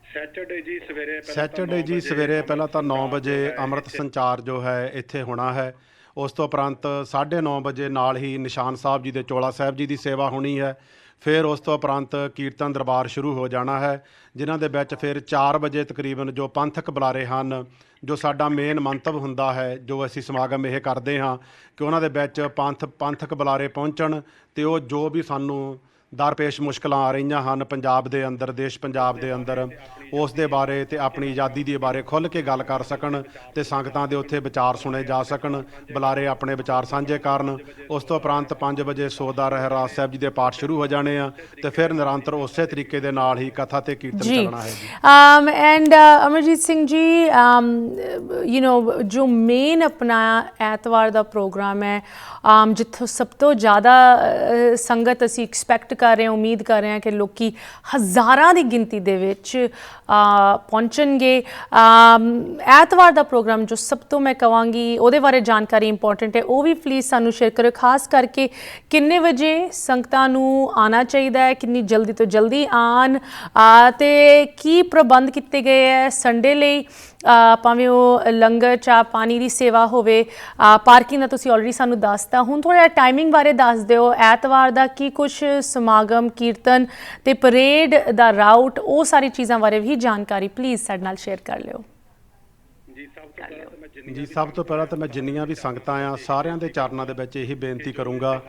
B: ਸੈਟਰਡੇ ਜੀ ਸਵੇਰੇ ਪਹਿਲਾਂ ਤਾਂ 9 ਵਜੇ ਅੰਮ੍ਰਿਤ ਸੰਚਾਰ ਜੋ ਹੈ ਇੱਥੇ ਹੋਣਾ ਹੈ। ਉਸ ਤੋਂ ਉਪਰੰਤ 9:30 ਵਜੇ ਨਾਲ ਹੀ ਨਿਸ਼ਾਨ ਸਾਹਿਬ ਜੀ ਦੇ ਚੋਲਾ ਸਾਹਿਬ ਜੀ ਦੀ ਸੇਵਾ ਹੋਣੀ ਹੈ। ਫਿਰ ਉਸ ਤੋਂ ਉਪਰੰਤ ਕੀਰਤਨ ਦਰਬਾਰ ਸ਼ੁਰੂ ਹੋ ਜਾਣਾ ਹੈ, ਜਿਨ੍ਹਾਂ ਦੇ ਵਿੱਚ ਫਿਰ 4 ਵਜੇ ਤਕਰੀਬਨ ਜੋ ਪੰਥਕ ਬੁਲਾਰੇ ਹਨ, ਜੋ ਸਾਡਾ ਮੇਨ ਮੰਤਵ ਹੁੰਦਾ ਹੈ, ਜੋ ਅਸੀਂ ਸਮਾਗਮ ਇਹ ਕਰਦੇ ਹਾਂ ਕਿ ਉਹਨਾਂ ਦੇ ਵਿੱਚ ਪੰਥਕ ਬੁਲਾਰੇ ਪਹੁੰਚਣ ਅਤੇ ਉਹ ਜੋ ਵੀ ਸਾਨੂੰ ਦਰਪੇਸ਼ ਮੁਸ਼ਕਲਾਂ ਆ ਰਹੀਆਂ ਹਨ ਪੰਜਾਬ ਦੇ ਅੰਦਰ, ਦੇਸ਼ ਪੰਜਾਬ ਦੇ ਅੰਦਰ, ਉਸ ਦੇ ਬਾਰੇ ਅਤੇ ਆਪਣੀ ਆਜ਼ਾਦੀ ਦੇ ਬਾਰੇ ਖੁੱਲ੍ਹ ਕੇ ਗੱਲ ਕਰ ਸਕਣ ਅਤੇ ਸੰਗਤਾਂ ਦੇ ਉੱਥੇ ਵਿਚਾਰ ਸੁਣੇ ਜਾ ਸਕਣ, ਬੁਲਾਰੇ ਆਪਣੇ ਵਿਚਾਰ ਸਾਂਝੇ ਕਰਨ। ਉਸ ਤੋਂ ਉਪਰੰਤ 5 ਵਜੇ ਸੋਦਾ ਰਹਿਰਾਸ ਸਾਹਿਬ ਜੀ ਦੇ ਪਾਠ ਸ਼ੁਰੂ ਹੋ ਜਾਣੇ ਆ ਅਤੇ ਫਿਰ ਨਿਰੰਤਰ ਉਸੇ ਤਰੀਕੇ ਦੇ ਨਾਲ ਹੀ ਕਥਾ ਅਤੇ ਕੀਰਤਨ ਚੱਲਣਾ ਹੈ ਜੀ।
A: ਐਂਡ ਅਮਰਜੀਤ ਸਿੰਘ ਜੀ, ਜੋ ਮੇਨ ਆਪਣਾ ਐਤਵਾਰ ਦਾ ਪ੍ਰੋਗਰਾਮ ਹੈ, ਜਿੱਥੋਂ ਸਭ ਤੋਂ ਜ਼ਿਆਦਾ ਸੰਗਤ ਅਸੀਂ ਐਕਸਪੈਕਟ ਕਰ ਰਹੇ ਹਾਂ, ਉਮੀਦ ਕਰ ਰਹੇ ਹਾਂ ਕਿ ਲੋਕੀ ਹਜ਼ਾਰਾਂ ਦੀ ਗਿਣਤੀ ਦੇ ਵਿੱਚ ਪਹੁੰਚਣਗੇ। ਐਤਵਾਰ ਦਾ ਪ੍ਰੋਗਰਾਮ ਜੋ ਸਭ ਤੋਂ ਮੈਂ ਕਹਾਂਗੀ ਉਹਦੇ ਬਾਰੇ ਜਾਣਕਾਰੀ ਇੰਪੋਰਟੈਂਟ ਹੈ, ਉਹ ਵੀ ਪਲੀਜ਼ ਸਾਨੂੰ ਸ਼ੇਅਰ ਕਰੋ। ਖਾਸ ਕਰਕੇ ਕਿੰਨੇ ਵਜੇ ਸੰਗਤਾਂ ਨੂੰ ਆਉਣਾ ਚਾਹੀਦਾ ਹੈ, ਕਿੰਨੀ ਜਲਦੀ ਤੋਂ ਜਲਦੀ ਆਉਣ, ਅਤੇ ਕੀ ਪ੍ਰਬੰਧ ਕੀਤੇ ਗਏ ਹੈ ਸੰਡੇ ਲਈ, ਭਾਵੇਂ ਉਹ ਲੰਗਰ ਚਾਹ ਪਾਣੀ ਦੀ ਸੇਵਾ ਹੋਵੇ, ਪਾਰਕਿੰਗ ਦਾ ਤੁਸੀਂ ਆਲਰੇਡੀ ਸਾਨੂੰ ਦੱਸਤਾ। ਹੁਣ ਥੋੜ੍ਹਾ ਜਿਹਾ ਟਾਈਮਿੰਗ ਬਾਰੇ ਦੱਸ ਦਿਓ, ਐਤਵਾਰ ਦਾ ਕੀ ਕੁਛ ਸਮਾਗਮ, ਕੀਰਤਨ ਅਤੇ ਪਰੇਡ ਦਾ ਰਾਊਟ, ਉਹ ਸਾਰੀ ਚੀਜ਼ਾਂ ਬਾਰੇ ਵੀ ਜਾਣਕਾਰੀ ਪਲੀਜ਼ ਸਾਡੇ ਨਾਲ ਸ਼ੇਅਰ ਕਰ ਲਿਓ।
B: ਜੀ ਸਭ ਤੋਂ ਪਹਿਲਾਂ ਤਾਂ ਮੈਂ ਜਿੰਨੀਆਂ ਵੀ ਸੰਗਤਾਂ ਆ ਸਾਰਿਆਂ ਦੇ ਚਰਨਾਂ ਦੇ ਵਿੱਚ ਇਹੀ ਬੇਨਤੀ ਕਰੂੰਗਾ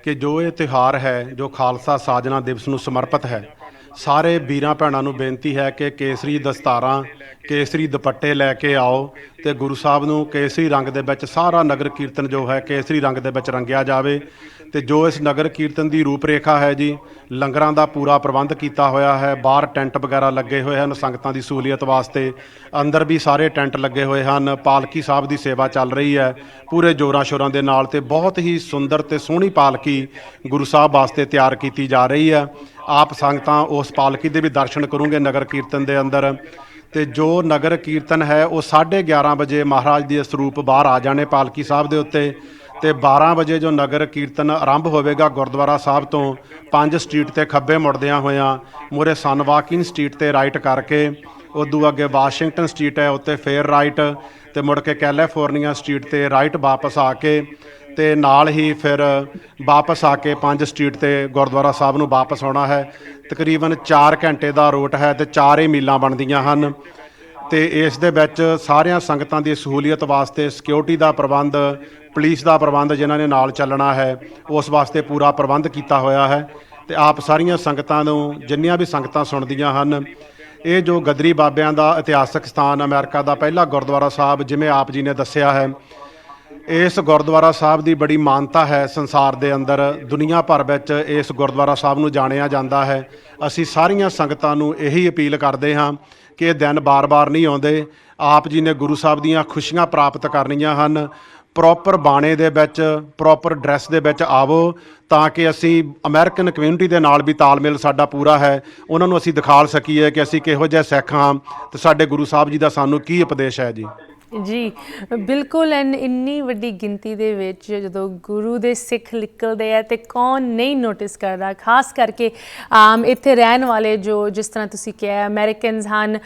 B: ਕਿ ਜੋ ਇਹ ਤਿਉਹਾਰ ਹੈ, ਜੋ ਖਾਲਸਾ ਸਾਜਨਾ ਦਿਵਸ ਨੂੰ ਸਮਰਪਿਤ ਹੈ, ਸਾਰੇ ਵੀਰਾਂ ਭੈਣਾਂ ਨੂੰ ਬੇਨਤੀ ਹੈ ਕਿ ਕੇਸਰੀ ਦਸਤਾਰਾਂ, ਕੇਸਰੀ ਦੁਪੱਟੇ ਲੈ ਕੇ ਆਓ ਅਤੇ ਗੁਰੂ ਸਾਹਿਬ ਨੂੰ ਕੇਸਰੀ ਰੰਗ ਦੇ ਵਿੱਚ ਸਾਰਾ ਨਗਰ ਕੀਰਤਨ ਜੋ ਹੈ ਕੇਸਰੀ ਰੰਗ ਦੇ ਵਿੱਚ ਰੰਗਿਆ ਜਾਵੇ। ਅਤੇ ਜੋ ਇਸ ਨਗਰ ਕੀਰਤਨ ਦੀ ਰੂਪ ਰੇਖਾ ਹੈ ਜੀ, ਲੰਗਰਾਂ ਦਾ ਪੂਰਾ ਪ੍ਰਬੰਧ ਕੀਤਾ ਹੋਇਆ ਹੈ, ਬਾਹਰ ਟੈਂਟ ਵਗੈਰਾ ਲੱਗੇ ਹੋਏ ਹਨ ਸੰਗਤਾਂ ਦੀ ਸਹੂਲੀਅਤ ਵਾਸਤੇ, ਅੰਦਰ ਵੀ ਸਾਰੇ ਟੈਂਟ ਲੱਗੇ ਹੋਏ ਹਨ। ਪਾਲਕੀ ਸਾਹਿਬ ਦੀ ਸੇਵਾ ਚੱਲ ਰਹੀ ਹੈ ਪੂਰੇ ਜ਼ੋਰਾਂ ਸ਼ੋਰਾਂ ਦੇ ਨਾਲ, ਅਤੇ ਬਹੁਤ ਹੀ ਸੁੰਦਰ ਅਤੇ ਸੋਹਣੀ ਪਾਲਕੀ ਗੁਰੂ ਸਾਹਿਬ ਵਾਸਤੇ ਤਿਆਰ ਕੀਤੀ ਜਾ ਰਹੀ ਹੈ। ਆਪ ਸੰਗਤਾਂ ਉਸ ਪਾਲਕੀ ਦੇ ਵੀ ਦਰਸ਼ਨ ਕਰੋਗੇ ਨਗਰ ਕੀਰਤਨ ਦੇ ਅੰਦਰ। ਅਤੇ ਜੋ ਨਗਰ ਕੀਰਤਨ ਹੈ ਉਹ 11:30 ਵਜੇ ਮਹਾਰਾਜ ਦੇ ਸਰੂਪ ਬਾਹਰ ਆ ਜਾਣੇ ਪਾਲਕੀ ਸਾਹਿਬ ਦੇ ਉੱਤੇ, ਅਤੇ 12 ਵਜੇ ਜੋ ਨਗਰ ਕੀਰਤਨ ਆਰੰਭ ਹੋਵੇਗਾ ਗੁਰਦੁਆਰਾ ਸਾਹਿਬ ਤੋਂ 5 ਸਟਰੀਟ 'ਤੇ ਖੱਬੇ ਮੁੜਦਿਆਂ ਹੋਇਆਂ ਮੂਹਰੇ ਸਨਵਾਕਿੰਗ ਸਟਰੀਟ 'ਤੇ ਰਾਈਟ ਕਰਕੇ, ਉਦੋਂ ਅੱਗੇ ਵਾਸ਼ਿੰਗਟਨ ਸਟਰੀਟ ਹੈ ਉੱਤੇ ਫੇਰ ਰਾਈਟ, ਅਤੇ ਮੁੜ ਕੇ ਕੈਲੀਫੋਰਨੀਆ ਸਟਰੀਟ 'ਤੇ ਰਾਈਟ ਵਾਪਸ ਆ ਕੇ, ਅਤੇ ਨਾਲ ਹੀ ਫਿਰ ਵਾਪਸ ਆ ਕੇ 5 ਸਟਰੀਟ 'ਤੇ ਗੁਰਦੁਆਰਾ ਸਾਹਿਬ ਨੂੰ ਵਾਪਸ ਆਉਣਾ ਹੈ। ਤਕਰੀਬਨ 4 ਘੰਟੇ ਦਾ ਰੂਟ ਹੈ ਅਤੇ 4 ਹੀ ਮੀਲਾਂ ਬਣਦੀਆਂ ਹਨ। ਅਤੇ ਇਸ ਦੇ ਵਿੱਚ ਸਾਰਿਆਂ ਸੰਗਤਾਂ ਦੀ ਸਹੂਲੀਅਤ ਵਾਸਤੇ ਸਿਕਿਉਰਿਟੀ ਦਾ ਪ੍ਰਬੰਧ, ਪੁਲਿਸ ਦਾ ਪ੍ਰਬੰਧ, ਜਿਨ੍ਹਾਂ ਨੇ ਨਾਲ ਚੱਲਣਾ ਹੈ ਉਸ ਵਾਸਤੇ ਪੂਰਾ ਪ੍ਰਬੰਧ ਕੀਤਾ ਹੋਇਆ ਹੈ। ਅਤੇ ਆਪ ਸਾਰੀਆਂ ਸੰਗਤਾਂ ਨੂੰ, ਜਿੰਨੀਆਂ ਵੀ ਸੰਗਤਾਂ ਸੁਣਦੀਆਂ ਹਨ, ਇਹ ਜੋ ਗਦਰੀ ਬਾਬਿਆਂ ਦਾ ਇਤਿਹਾਸਕ ਸਥਾਨ, ਅਮਰੀਕਾ ਦਾ ਪਹਿਲਾ ਗੁਰਦੁਆਰਾ ਸਾਹਿਬ, ਜਿਵੇਂ ਆਪ ਜੀ ਨੇ ਦੱਸਿਆ ਹੈ, ਇਸ ਗੁਰਦੁਆਰਾ ਸਾਹਿਬ ਦੀ ਬੜੀ ਮਾਨਤਾ ਹੈ ਸੰਸਾਰ ਦੇ ਅੰਦਰ, ਦੁਨੀਆ ਭਰ ਵਿੱਚ ਇਸ ਗੁਰਦੁਆਰਾ ਸਾਹਿਬ ਨੂੰ ਜਾਣਿਆ ਜਾਂਦਾ ਹੈ। ਅਸੀਂ ਸਾਰੀਆਂ ਸੰਗਤਾਂ ਨੂੰ ਇਹੀ ਅਪੀਲ ਕਰਦੇ ਹਾਂ ਕਿ ਇਹ ਦਿਨ ਬਾਰ-ਬਾਰ ਨਹੀਂ ਆਉਂਦੇ। ਆਪ ਜੀ ਨੇ ਗੁਰੂ ਸਾਹਿਬ ਦੀਆਂ ਖੁਸ਼ੀਆਂ ਪ੍ਰਾਪਤ ਕਰਨੀਆਂ ਹਨ। ਪ੍ਰੋਪਰ ਬਾਣੇ ਦੇ ਵਿੱਚ, ਪ੍ਰੋਪਰ ਡਰੈਸ ਦੇ ਵਿੱਚ ਆਵੋ, ਤਾਂ ਕਿ ਅਸੀਂ ਅਮਰੀਕਨ ਕਮਿਊਨਿਟੀ ਦੇ ਨਾਲ ਵੀ ਤਾਲਮੇਲ ਸਾਡਾ ਪੂਰਾ ਹੈ, ਉਹਨਾਂ ਨੂੰ ਅਸੀਂ ਦਿਖਾ ਸਕੀਏ ਕਿ ਅਸੀਂ ਕਿਹੋ ਜਿਹੇ ਸਿੱਖ ਹਾਂ ਅਤੇ ਸਾਡੇ ਗੁਰੂ ਸਾਹਿਬ ਜੀ ਦਾ ਸਾਨੂੰ ਕੀ ਉਪਦੇਸ਼ ਹੈ ਜੀ।
A: ਜੀ ਬਿਲਕੁਲ। ਐਂਡ ਇੰਨੀ ਵੱਡੀ ਗਿਣਤੀ ਦੇ ਵਿੱਚ ਜਦੋਂ ਗੁਰੂ ਦੇ ਸਿੱਖ ਨਿਕਲਦੇ ਆ ਤੇ ਕੌਣ ਨਹੀਂ ਨੋਟਿਸ ਕਰਦਾ, ਖਾਸ ਕਰਕੇ ਇੱਥੇ ਰਹਿਣ ਵਾਲੇ ਜੋ, ਜਿਸ ਤਰ੍ਹਾਂ ਤੁਸੀਂ ਕਿਹਾ, ਅਮਰੀਕਨਸ ਹਨ,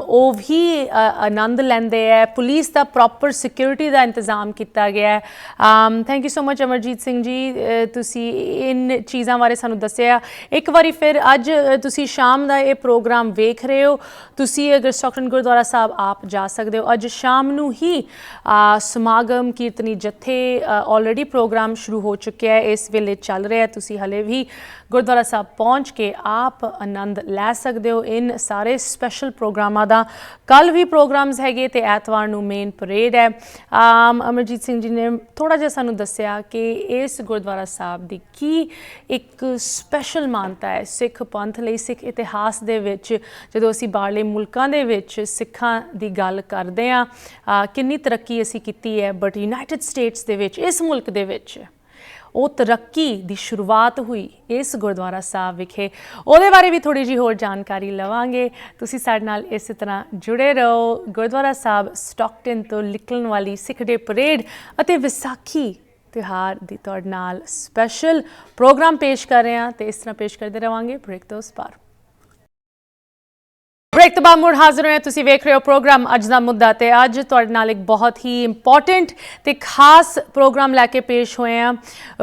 A: ਉਹ ਵੀ ਆਨੰਦ ਲੈਂਦੇ ਹੈ। ਪੁਲਿਸ ਦਾ ਪ੍ਰੋਪਰ ਸਿਕਿਉਰਿਟੀ ਦਾ ਇੰਤਜ਼ਾਮ ਕੀਤਾ ਗਿਆ ਹੈ। Thank you so much Amarjeet Singh ji, ਤੁਸੀਂ ਇਨ ਚੀਜ਼ਾਂ ਬਾਰੇ ਸਾਨੂੰ ਦੱਸਿਆ। ਇੱਕ ਵਾਰੀ ਫਿਰ ਅੱਜ ਤੁਸੀਂ ਸ਼ਾਮ ਦਾ ਇਹ ਪ੍ਰੋਗਰਾਮ ਵੇਖ ਰਹੇ ਹੋ, ਤੁਸੀਂ ਅਗਰ ਸਟਾਕਟਨ ਗੁਰਦੁਆਰਾ ਸਾਹਿਬ ਆਪ ਜਾ ਸਕਦੇ ਹੋ। ਅੱਜ ਸ਼ਾਮ ਨੂੰ ਹੀ ਸਮਾਗਮ, ਕੀਰਤਨੀ ਜਥੇ, ਆਲਰੇਡੀ ਪ੍ਰੋਗਰਾਮ ਸ਼ੁਰੂ ਹੋ ਚੁੱਕਿਆ ਹੈ, ਇਸ ਵੇਲੇ ਚੱਲ ਰਿਹਾ। ਤੁਸੀਂ ਹਲੇ ਵੀ ਗੁਰਦੁਆਰਾ ਸਾਹਿਬ ਪਹੁੰਚ ਕੇ ਆਪ ਆਨੰਦ ਲੈ ਸਕਦੇ ਹੋ ਇਨ ਸਾਰੇ ਸਪੈਸ਼ਲ ਪ੍ਰੋਗਰਾਮਾਂ ਦਾ। ਕੱਲ੍ਹ ਵੀ ਪ੍ਰੋਗਰਾਮਸ ਹੈਗੇ ਅਤੇ ਐਤਵਾਰ ਨੂੰ ਮੇਨ ਪਰੇਡ ਹੈ। ਅਮਰਜੀਤ ਸਿੰਘ ਜੀ ਨੇ ਥੋੜ੍ਹਾ ਜਿਹਾ ਸਾਨੂੰ ਦੱਸਿਆ ਕਿ ਇਸ ਗੁਰਦੁਆਰਾ ਸਾਹਿਬ ਦੀ ਕੀ ਇੱਕ ਸਪੈਸ਼ਲ ਮਾਨਤਾ ਹੈ ਸਿੱਖ ਪੰਥ ਲਈ, ਸਿੱਖ ਇਤਿਹਾਸ ਦੇ ਵਿੱਚ। ਜਦੋਂ ਅਸੀਂ ਬਾਹਰਲੇ ਮੁਲਕਾਂ ਦੇ ਵਿੱਚ ਸਿੱਖਾਂ ਦੀ ਗੱਲ ਕਰਦੇ ਹਾਂ, ਕਿੰਨੀ ਤਰੱਕੀ ਅਸੀਂ ਕੀਤੀ ਹੈ, ਬਟ ਯੂਨਾਈਟਿਡ ਸਟੇਟਸ ਦੇ ਵਿੱਚ, ਇਸ ਮੁਲਕ ਦੇ ਵਿੱਚ, ਉਹ ਤਰੱਕੀ ਦੀ ਸ਼ੁਰੂਆਤ ਹੋਈ ਇਸ ਗੁਰਦੁਆਰਾ ਸਾਹਿਬ ਵਿਖੇ। ਉਹਦੇ ਬਾਰੇ ਵੀ ਥੋੜ੍ਹੀ ਜਿਹੀ ਹੋਰ ਜਾਣਕਾਰੀ ਲਵਾਂਗੇ। ਤੁਸੀਂ ਸਾਡੇ ਨਾਲ ਇਸੇ ਤਰ੍ਹਾਂ ਜੁੜੇ ਰਹੋ। ਗੁਰਦੁਆਰਾ ਸਾਹਿਬ ਸਟਾਕਟਨ ਤੋਂ ਨਿਕਲਣ ਵਾਲੀ ਸਿੱਖ ਡੇ ਪਰੇਡ ਅਤੇ ਵਿਸਾਖੀ ਤਿਉਹਾਰ ਦੀ ਤੁਹਾਡੇ ਨਾਲ ਸਪੈਸ਼ਲ ਪ੍ਰੋਗਰਾਮ ਪੇਸ਼ ਕਰ ਰਹੇ ਹਾਂ, ਅਤੇ ਇਸ ਤਰ੍ਹਾਂ ਪੇਸ਼ ਕਰਦੇ ਰਹਾਂਗੇ ਬ੍ਰੇਕ ਤੋਂ ਉਸ ਪਾਰ। ਬ੍ਰੇਕ ਤੋਂ ਬਾਅਦ ਮੁੜ ਹਾਜ਼ਰ ਹੋਏ ਤੁਸੀਂ ਵੇਖ ਰਹੇ ਹੋ ਪ੍ਰੋਗਰਾਮ ਅੱਜ ਦਾ ਮੁੱਦਾ ਤੇ ਅੱਜ ਤੁਹਾਡੇ ਨਾਲ ਇੱਕ ਬਹੁਤ ਹੀ ਇੰਪੋਰਟੈਂਟ ਤੇ ਖਾਸ ਪ੍ਰੋਗਰਾਮ ਲੈ ਕੇ ਪੇਸ਼ ਹੋਏ ਆ।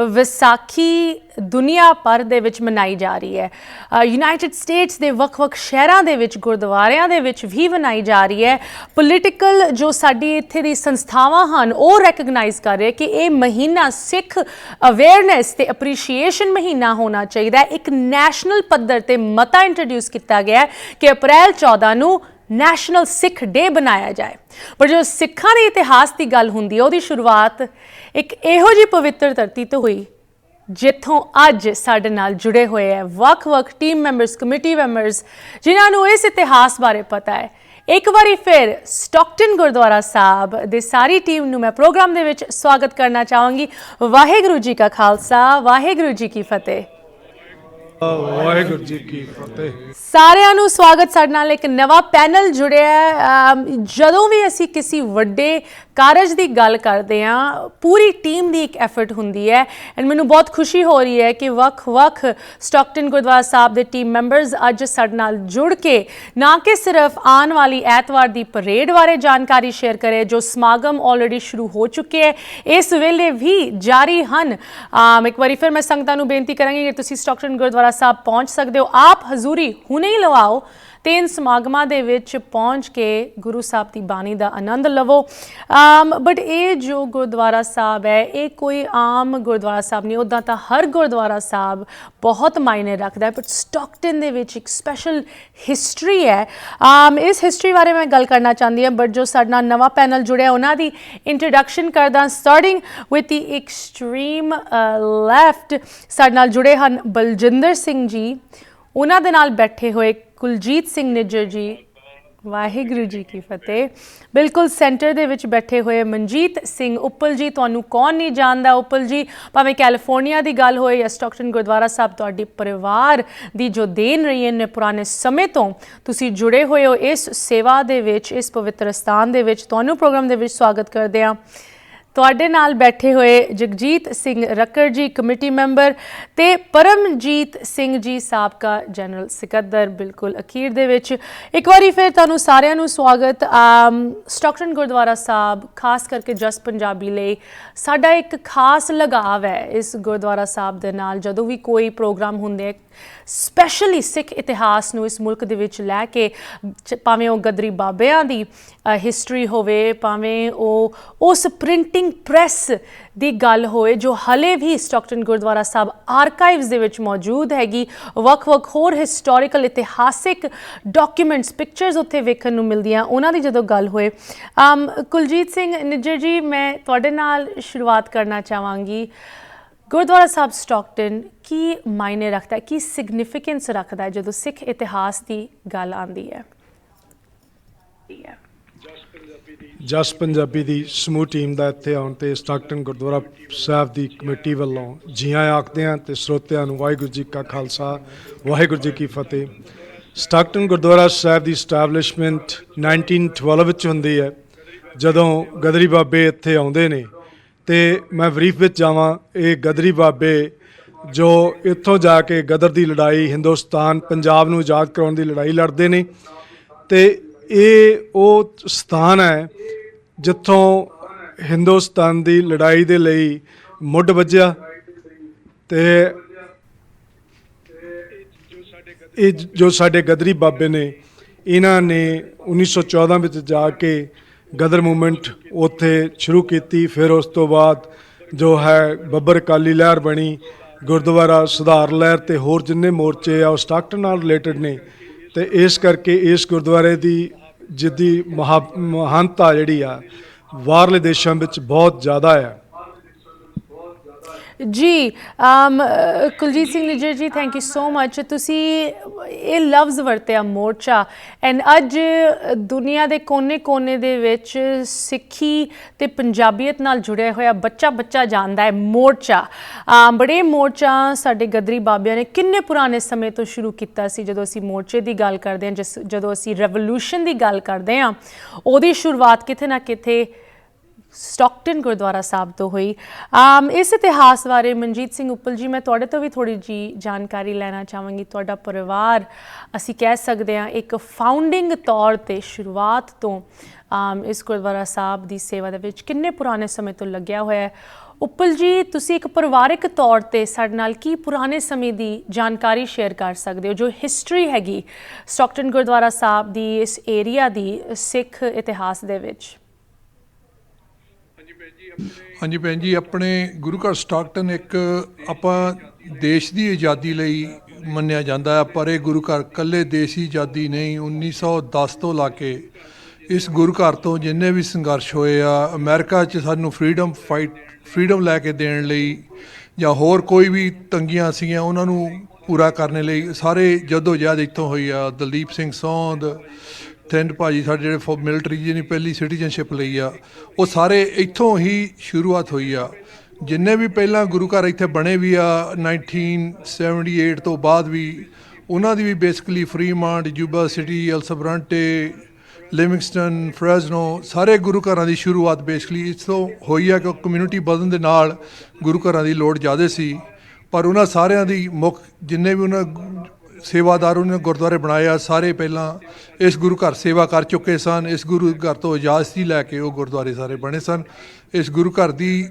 A: ਵਿਸਾਖੀ ਦੁਨੀਆ ਭਰ ਦੇ ਵਿੱਚ ਮਨਾਈ ਜਾ ਰਹੀ ਹੈ। ਯੂਨਾਈਟਿਡ ਸਟੇਟਸ ਦੇ ਵੱਖ-ਵੱਖ ਸ਼ਹਿਰਾਂ ਦੇ ਵਿੱਚ ਗੁਰਦੁਆਰਿਆਂ ਦੇ ਵਿੱਚ ਵੀ ਮਨਾਈ ਜਾ ਰਹੀ ਹੈ। ਪੋਲੀਟੀਕਲ ਜੋ ਸਾਡੀ ਇੱਥੇ ਦੀ ਸੰਸਥਾਵਾਂ ਹਨ ਉਹ ਰੈਕਗਨਾਈਜ਼ ਕਰ ਰਹੇ ਕਿ ਇਹ ਮਹੀਨਾ ਸਿੱਖ ਅਵੇਅਰਨੈਸ ਤੇ ਅਪਰੀਸ਼ੀਏਸ਼ਨ ਮਹੀਨਾ ਹੋਣਾ ਚਾਹੀਦਾ ਹੈ। ਇੱਕ ਨੈਸ਼ਨਲ ਪੱਧਰ ਤੇ ਮਤਾ ਇੰਟਰੋਡਿਊਸ ਕੀਤਾ ਗਿਆ ਕਿ ਅਪ੍ਰੈਲ 14 ਨੂੰ ਨੈਸ਼ਨਲ ਸਿੱਖ ਡੇ ਬਣਾਇਆ ਜਾਏ। ਪਰ ਜੋ ਸਿੱਖਾਂ ਦੇ ਇਤਿਹਾਸ ਦੀ ਗੱਲ ਹੁੰਦੀ ਹੈ ਉਹਦੀ ਸ਼ੁਰੂਆਤ ਇੱਕ ਇਹੋ ਜਿਹੀ ਪਵਿੱਤਰ ਧਰਤੀ ਤੋਂ ਹੋਈ ਜਿੱਥੋਂ ਅੱਜ ਸਾਡੇ ਨਾਲ ਜੁੜੇ ਹੋਏ ਹੈ ਵੱਖ-ਵੱਖ ਟੀਮ ਮੈਂਬਰਸ, ਕਮੇਟੀ ਮੈਂਬਰਸ ਜਿਨ੍ਹਾਂ ਨੂੰ ਇਸ ਇਤਿਹਾਸ ਬਾਰੇ ਪਤਾ ਹੈ। ਇੱਕ ਵਾਰੀ ਫਿਰ ਸਟਾਕਟਨ ਗੁਰਦੁਆਰਾ ਸਾਹਿਬ ਦੇ ਸਾਰੀ ਟੀਮ ਨੂੰ ਮੈਂ ਪ੍ਰੋਗਰਾਮ ਦੇ ਵਿੱਚ ਸਵਾਗਤ ਕਰਨਾ ਚਾਹਾਂਗੀ। ਵਾਹਿਗੁਰੂ ਜੀ ਕਾ ਖਾਲਸਾ, ਵਾਹਿਗੁਰੂ ਜੀ ਕੀ ਫਤਿਹ।
D: ਵਾਹਿਗੁਰੂ ਜੀ ਕੀ ਫਤਿਹ।
A: ਸਾਰਿਆਂ ਨੂੰ ਸਵਾਗਤ। ਸਾਡੇ ਨਾਲ ਇੱਕ ਨਵਾਂ ਪੈਨਲ ਜੁੜਿਆ ਹੈ। ਜਦੋਂ ਵੀ ਅਸੀਂ ਕਿਸੇ ਵੱਡੇ ਕਾਰਜ ਦੀ ਗੱਲ ਕਰਦੇ ਹਾਂ ਪੂਰੀ ਟੀਮ ਦੀ ਇੱਕ ਐਫਰਟ ਹੁੰਦੀ ਹੈ ਐਂਡ ਮੈਨੂੰ ਬਹੁਤ ਖੁਸ਼ੀ ਹੋ ਰਹੀ ਹੈ ਕਿ ਵੱਖ-ਵੱਖ ਸਟਾਕਟਨ ਗੁਰਦੁਆਰਾ ਸਾਹਿਬ ਦੇ ਟੀਮ ਮੈਂਬਰਸ ਅੱਜ ਸਾਡੇ ਨਾਲ ਜੁੜ ਕੇ ਨਾ ਕਿ ਸਿਰਫ ਆਉਣ ਵਾਲੀ ਐਤਵਾਰ ਦੀ ਪਰੇਡ ਬਾਰੇ ਜਾਣਕਾਰੀ ਸ਼ੇਅਰ ਕਰੇ ਜੋ ਸਮਾਗਮ ਆਲਰੇਡੀ ਸ਼ੁਰੂ ਹੋ ਚੁੱਕੇ ਹੈ, ਇਸ ਵੇਲੇ ਵੀ ਜਾਰੀ ਹਨ। ਇੱਕ ਵਾਰੀ ਫਿਰ ਮੈਂ ਸੰਗਤਾਂ ਨੂੰ ਬੇਨਤੀ ਕਰਾਂਗੀ ਕਿ ਤੁਸੀਂ ਸਟਾਕਟਨ ਗੁਰਦੁਆਰਾ ਸਾਹਿਬ ਪਹੁੰਚ ਸਕਦੇ ਹੋ। ਆਪ ਹਜ਼ੂਰੀ ਹੁਣੇ ਹੀ ਲਵਾਓ ਤੇ ਇਨ ਸਮਾਗਮਾਂ ਦੇ ਵਿੱਚ ਪਹੁੰਚ ਕੇ ਗੁਰੂ ਸਾਹਿਬ ਦੀ ਬਾਣੀ ਦਾ ਆਨੰਦ ਲਵੋ। ਬਟ ਇਹ ਜੋ ਗੁਰਦੁਆਰਾ ਸਾਹਿਬ ਹੈ ਇਹ ਕੋਈ ਆਮ ਗੁਰਦੁਆਰਾ ਸਾਹਿਬ ਨਹੀਂ। ਉੱਦਾਂ ਤਾਂ ਹਰ ਗੁਰਦੁਆਰਾ ਸਾਹਿਬ ਬਹੁਤ ਮਾਇਨੇ ਰੱਖਦਾ ਹੈ ਬਟ ਸਟਾਕਟਨ ਦੇ ਵਿੱਚ ਇੱਕ ਸਪੈਸ਼ਲ ਹਿਸਟਰੀ ਹੈ। ਇਸ ਹਿਸਟਰੀ ਬਾਰੇ ਮੈਂ ਗੱਲ ਕਰਨਾ ਚਾਹੁੰਦੀ ਹਾਂ ਬਟ ਜੋ ਸਾਡੇ ਨਾਲ ਨਵਾਂ ਪੈਨਲ ਜੁੜਿਆ ਉਹਨਾਂ ਦੀ ਇੰਟਰੋਡਕਸ਼ਨ ਕਰਦਾ। Starting with the extreme left ਸਾਡੇ ਨਾਲ ਜੁੜੇ ਹਨ ਬਲਜਿੰਦਰ ਸਿੰਘ ਜੀ, ਉਹਨਾਂ ਦੇ ਨਾਲ ਬੈਠੇ ਹੋਏ ਕੁਲਜੀਤ ਸਿੰਘ ਨਿੱਜਰ ਜੀ, ਵਾਹਿਗੁਰੂ ਜੀ ਕੀ ਫਤਿਹ। ਬਿਲਕੁਲ ਸੈਂਟਰ ਦੇ ਵਿੱਚ ਬੈਠੇ ਹੋਏ ਮਨਜੀਤ ਸਿੰਘ ਉੱਪਲ ਜੀ, ਤੁਹਾਨੂੰ ਕੌਣ ਨਹੀਂ ਜਾਣਦਾ ਉੱਪਲ ਜੀ, ਭਾਵੇਂ ਕੈਲੀਫੋਰਨੀਆ ਦੀ ਗੱਲ ਹੋਏ ਜਾਂ ਸਟਾਕਟਨ ਗੁਰਦੁਆਰਾ ਸਾਹਿਬ ਤੁਹਾਡੀ ਪਰਿਵਾਰ ਦੀ ਜੋ ਦੇਣ ਰਹੀ ਹੈ ਪੁਰਾਣੇ ਸਮੇਂ ਤੋਂ ਤੁਸੀਂ ਜੁੜੇ ਹੋਏ ਹੋ ਇਸ ਸੇਵਾ ਦੇ ਵਿੱਚ, ਇਸ ਪਵਿੱਤਰ ਸਥਾਨ ਦੇ ਵਿੱਚ, ਤੁਹਾਨੂੰ ਪ੍ਰੋਗਰਾਮ ਦੇ ਵਿੱਚ ਸਵਾਗਤ ਕਰਦੇ ਹਾਂ। ਤੁਹਾਡੇ ਨਾਲ ਬੈਠੇ ਹੋਏ ਜਗਜੀਤ ਸਿੰਘ ਰੱਕੜ ਜੀ, ਕਮੇਟੀ ਮੈਂਬਰ, ਤੇ ਪਰਮਜੀਤ ਸਿੰਘ ਜੀ ਸਾਬਕਾ ਜਨਰਲ ਸਕੱਤਰ, ਬਿਲਕੁਲ ਅਖੀਰ ਦੇ ਵਿੱਚ। ਇੱਕ ਵਾਰੀ ਫਿਰ ਤੁਹਾਨੂੰ ਸਾਰਿਆਂ ਨੂੰ ਸਵਾਗਤ। ਸਟਾਕਟਨ ਗੁਰਦੁਆਰਾ ਸਾਹਿਬ ਖਾਸ ਕਰਕੇ ਜਸ ਪੰਜਾਬੀ ਲਈ ਸਾਡਾ ਇੱਕ ਖਾਸ ਲਗਾਵ ਹੈ ਇਸ ਗੁਰਦੁਆਰਾ ਸਾਹਿਬ ਦੇ ਨਾਲ। ਜਦੋਂ ਵੀ ਕੋਈ ਪ੍ਰੋਗਰਾਮ ਹੁੰਦੇ ਸਪੈਸ਼ਲੀ ਸਿੱਖ ਇਤਿਹਾਸ ਨੂੰ ਇਸ ਮੁਲਕ ਦੇ ਵਿੱਚ ਲੈ ਕੇ, ਭਾਵੇਂ ਉਹ ਗਦਰੀ ਬਾਬਿਆਂ ਦੀ ਹਿਸਟਰੀ ਹੋਵੇ, ਭਾਵੇਂ ਉਹ ਉਸ ਪ੍ਰਿੰਟਿੰਗ ਪ੍ਰੈਸ ਦੀ ਗੱਲ ਹੋਏ ਜੋ ਹਲੇ ਵੀ ਸਟਾਕਟਨ ਗੁਰਦੁਆਰਾ ਸਾਹਿਬ ਆਰਕਾਈਵਸ ਦੇ ਵਿੱਚ ਮੌਜੂਦ ਹੈਗੀ, ਵੱਖ-ਵੱਖ ਹੋਰ ਹਿਸਟੋਰੀਕਲ ਇਤਿਹਾਸਿਕ ਡਾਕੂਮੈਂਟਸ, ਪਿਕਚਰਸ ਉੱਥੇ ਵੇਖਣ ਨੂੰ ਮਿਲਦੀਆਂ, ਉਹਨਾਂ ਦੀ ਜਦੋਂ ਗੱਲ ਹੋਏ। ਕੁਲਜੀਤ ਸਿੰਘ ਨਿੱਜਰ ਜੀ, ਮੈਂ ਤੁਹਾਡੇ ਨਾਲ ਸ਼ੁਰੂਆਤ ਕਰਨਾ ਚਾਹਾਂਗੀ। ਗੁਰਦੁਆਰਾ ਸਾਹਿਬ ਸਟਾਕਟਨ ਕੀ ਮਾਇਨੇ ਰੱਖਦਾ ਹੈ, ਕੀ ਸਿਗਨੀਫਿਕੈਂਸ ਰੱਖਦਾ ਹੈ ਜਦੋਂ ਸਿੱਖ ਇਤਿਹਾਸ ਦੀ ਗੱਲ ਆਉਂਦੀ ਹੈ?
D: ਜਸ ਪੰਜਾਬੀ ਦੀ ਸਮੂਹ ਟੀਮ ਦਾ ਇੱਥੇ ਆਉਣ ਤੇ ਸਟਾਕਟਨ ਗੁਰਦੁਆਰਾ ਸਾਹਿਬ ਦੀ ਕਮੇਟੀ ਵੱਲੋਂ ਜੀਆਂ ਆਖਦੇ ਹਾਂ ਤੇ ਸਰੋਤਿਆਂ ਨੂੰ ਵਾਹਿਗੁਰੂ ਜੀ ਕਾ ਖਾਲਸਾ, ਵਾਹਿਗੁਰੂ ਜੀ ਕੀ ਫਤਿਹ। ਸਟਾਕਟਨ ਗੁਰਦੁਆਰਾ ਸਾਹਿਬ ਦੀ ਸਟੈਬਲਿਸ਼ਮੈਂਟ 1912 ਵਿੱਚ ਹੁੰਦੀ ਹੈ ਜਦੋਂ ਗਦਰੀ ਬਾਬੇ ਇੱਥੇ ਆਉਂਦੇ ਨੇ। ਤੇ ਮੈਂ ਬਰੀਫ ਵਿੱਚ ਜਾਵਾਂ, ਇਹ ਗਦਰੀ ਬਾਬੇ ਜੋ ਇੱਥੋਂ ਜਾ ਕੇ ਗਦਰ ਦੀ ਲੜਾਈ, ਹਿੰਦੁਸਤਾਨ ਪੰਜਾਬ ਨੂੰ ਆਜ਼ਾਦ ਕਰਾਉਣ ਦੀ ਲੜਾਈ ਲੜਦੇ ਨੇ ਤੇ ਇਹ ਉਹ ਸਥਾਨ ਹੈ ਜਿੱਥੋਂ ਹਿੰਦੁਸਤਾਨ ਦੀ ਲੜਾਈ ਦੇ ਲਈ ਮੁੱਢ ਵੱਜਿਆ। ਤੇ ਇਹ ਜੋ ਸਾਡੇ ਗਦਰੀ ਬਾਬੇ ਨੇ, ਇਹਨਾਂ ਨੇ 1914 ਵਿੱਚ ਜਾ ਕੇ ਗਦਰ ਮੂਵਮੈਂਟ ਉੱਥੇ ਸ਼ੁਰੂ ਕੀਤੀ। ਫਿਰ ਉਸ ਤੋਂ ਬਾਅਦ ਜੋ ਹੈ ਬੱਬਰ ਅਕਾਲੀ ਲਹਿਰ ਬਣੀ, ਗੁਰਦੁਆਰਾ ਸੁਧਾਰ ਲਹਿਰ ਤੇ ਹੋਰ ਜਿੰਨੇ ਮੋਰਚੇ ਆ ਉਹ ਸਟਾਕਟਨ ਨਾਲ ਰਿਲੇਟਡ ਨੇ। ਤੇ ਇਸ ਕਰਕੇ ਇਸ ਗੁਰਦੁਆਰੇ ਦੀ ਜਿਹਦੀ ਮਹਾਨਤਾ ਜਿਹੜੀ ਆ ਬਾਹਰਲੇ ਦੇਸ਼ਾਂ ਵਿੱਚ ਬਹੁਤ ਜ਼ਿਆਦਾ ਹੈ।
A: ਜੀ ਕੁਲਜੀਤ ਸਿੰਘ ਨਿੱਜਰ ਜੀ, ਥੈਂਕ ਯੂ ਸੋ ਮਚ। ਤੁਸੀਂ ਇਹ ਲਫ਼ਜ਼ ਵਰਤਿਆ ਮੋਰਚਾ, ਐਂਡ ਅੱਜ ਦੁਨੀਆ ਦੇ ਕੋਨੇ-ਕੋਨੇ ਦੇ ਵਿੱਚ ਸਿੱਖੀ ਤੇ ਪੰਜਾਬੀਅਤ ਨਾਲ ਜੁੜਿਆ ਹੋਇਆ ਬੱਚਾ ਜਾਣਦਾ ਹੈ ਮੋਰਚਾ। ਬੜੇ ਮੋਰਚਾ ਸਾਡੇ ਗਦਰੀ ਬਾਬਿਆਂ ਨੇ ਕਿੰਨੇ ਪੁਰਾਣੇ ਸਮੇਂ ਤੋਂ ਸ਼ੁਰੂ ਕੀਤਾ ਸੀ। ਜਦੋਂ ਅਸੀਂ ਮੋਰਚੇ ਦੀ ਗੱਲ ਕਰਦੇ ਹਾਂ, ਜਦੋਂ ਅਸੀਂ ਰੈਵੋਲੂਸ਼ਨ ਦੀ ਗੱਲ ਕਰਦੇ ਹਾਂ, ਉਹਦੀ ਸ਼ੁਰੂਆਤ ਕਿਤੇ ਨਾ ਕਿਤੇ ਸਟਾਕਟਨ ਗੁਰਦੁਆਰਾ ਸਾਹਿਬ ਤੋਂ ਹੋਈ। ਇਸ ਇਤਿਹਾਸ ਬਾਰੇ ਮਨਜੀਤ ਸਿੰਘ ਉੱਪਲ ਜੀ, ਮੈਂ ਤੁਹਾਡੇ ਤੋਂ ਵੀ ਥੋੜ੍ਹੀ ਜਿਹੀ ਜਾਣਕਾਰੀ ਲੈਣਾ ਚਾਹਾਂਗੀ। ਤੁਹਾਡਾ ਪਰਿਵਾਰ ਅਸੀਂ ਕਹਿ ਸਕਦੇ ਹਾਂ ਇੱਕ ਫਾਊਂਡਿੰਗ ਤੌਰ 'ਤੇ ਸ਼ੁਰੂਆਤ ਤੋਂ ਇਸ ਗੁਰਦੁਆਰਾ ਸਾਹਿਬ ਦੀ ਸੇਵਾ ਦੇ ਵਿੱਚ ਕਿੰਨੇ ਪੁਰਾਣੇ ਸਮੇਂ ਤੋਂ ਲੱਗਿਆ ਹੋਇਆ ਹੈ। ਉੱਪਲ ਜੀ, ਤੁਸੀਂ ਇੱਕ ਪਰਿਵਾਰਕ ਤੌਰ 'ਤੇ ਸਾਡੇ ਨਾਲ ਕੀ ਪੁਰਾਣੇ ਸਮੇਂ ਦੀ ਜਾਣਕਾਰੀ ਸ਼ੇਅਰ ਕਰ ਸਕਦੇ ਹੋ, ਜੋ ਹਿਸਟਰੀ ਹੈਗੀ ਸਟਾਕਟਨ ਗੁਰਦੁਆਰਾ ਸਾਹਿਬ ਦੀ, ਇਸ ਏਰੀਆ ਦੀ ਸਿੱਖ ਇਤਿਹਾਸ ਦੇ ਵਿੱਚ?
E: ਹਾਂਜੀ ਭੈਣ ਜੀ, ਆਪਣੇ ਗੁਰੂ ਘਰ ਸਟਾਕਟਨ ਇੱਕ ਆਪਾਂ ਦੇਸ਼ ਦੀ ਆਜ਼ਾਦੀ ਲਈ ਮੰਨਿਆ ਜਾਂਦਾ ਹੈ, ਪਰ ਇਹ ਗੁਰੂ ਘਰ ਇਕੱਲੇ ਦੇਸ਼ ਦੀ ਆਜ਼ਾਦੀ ਨਹੀਂ। 1910 ਤੋਂ ਲਾ ਕੇ ਇਸ ਗੁਰੂ ਘਰ ਤੋਂ ਜਿੰਨੇ ਵੀ ਸੰਘਰਸ਼ ਹੋਏ ਆ, ਅਮਰੀਕਾ 'ਚ ਸਾਨੂੰ ਫਰੀਡਮ ਲੈ ਕੇ ਦੇਣ ਲਈ ਜਾਂ ਹੋਰ ਕੋਈ ਵੀ ਤੰਗੀਆਂ ਸੀਗੀਆਂ ਉਹਨਾਂ ਨੂੰ ਪੂਰਾ ਕਰਨ ਲਈ ਸਾਰੇ ਜਦੋਜਹਿਦ ਇੱਥੋਂ ਹੋਈ ਆ। ਦਲਦੀਪ ਸਿੰਘ ਸੌਂਦ, ਥਿੰਦ ਭਾਜੀ ਸਾਡੇ ਜਿਹੜੇ ਮਿਲਟਰੀ ਜਿਹਨੇ ਪਹਿਲੀ ਸਿਟੀਜ਼ਨਸ਼ਿਪ ਲਈ ਆ, ਉਹ ਸਾਰੇ ਇੱਥੋਂ ਹੀ ਸ਼ੁਰੂਆਤ ਹੋਈ ਆ। ਜਿੰਨੇ ਵੀ ਪਹਿਲਾਂ ਗੁਰੂ ਘਰ ਇੱਥੇ ਬਣੇ ਵੀ ਆ 1978 ਤੋਂ ਬਾਅਦ ਵੀ, ਉਹਨਾਂ ਦੀ ਵੀ ਬੇਸਿਕਲੀ ਫਰੀਮਾਂਟ, ਜੂਬਾ ਸਿਟੀ, ਅਲਸਬਰਾਂਟੇ, ਲਿਵਿੰਗਸਟਨ, ਫਰੈਜ਼ਨੋ, ਸਾਰੇ ਗੁਰੂ ਘਰਾਂ ਦੀ ਸ਼ੁਰੂਆਤ ਬੇਸਿਕਲੀ ਇੱਥੋਂ ਹੋਈ ਆ ਕਿ ਕਮਿਊਨਿਟੀ ਵਧਣ ਦੇ ਨਾਲ ਗੁਰੂ ਘਰਾਂ ਦੀ ਲੋੜ ਜ਼ਿਆਦਾ ਸੀ। ਪਰ ਉਹਨਾਂ ਸਾਰਿਆਂ ਦੀ ਮੁੱਖ ਜਿੰਨੇ ਵੀ ਉਹਨਾਂ ਸੇਵਾਦਾਰ ਉਹਨੇ ਗੁਰਦੁਆਰੇ ਬਣਾਏ ਆ, ਸਾਰੇ ਪਹਿਲਾਂ ਇਸ ਗੁਰੂ ਘਰ ਸੇਵਾ ਕਰ ਚੁੱਕੇ ਸਨ। ਇਸ ਗੁਰੂ ਘਰ ਤੋਂ ਇਜਾਜ਼ਤੀ ਲੈ ਕੇ ਉਹ ਗੁਰਦੁਆਰੇ ਸਾਰੇ ਬਣੇ ਸਨ। ਇਸ ਗੁਰੂ ਘਰ ਦੀ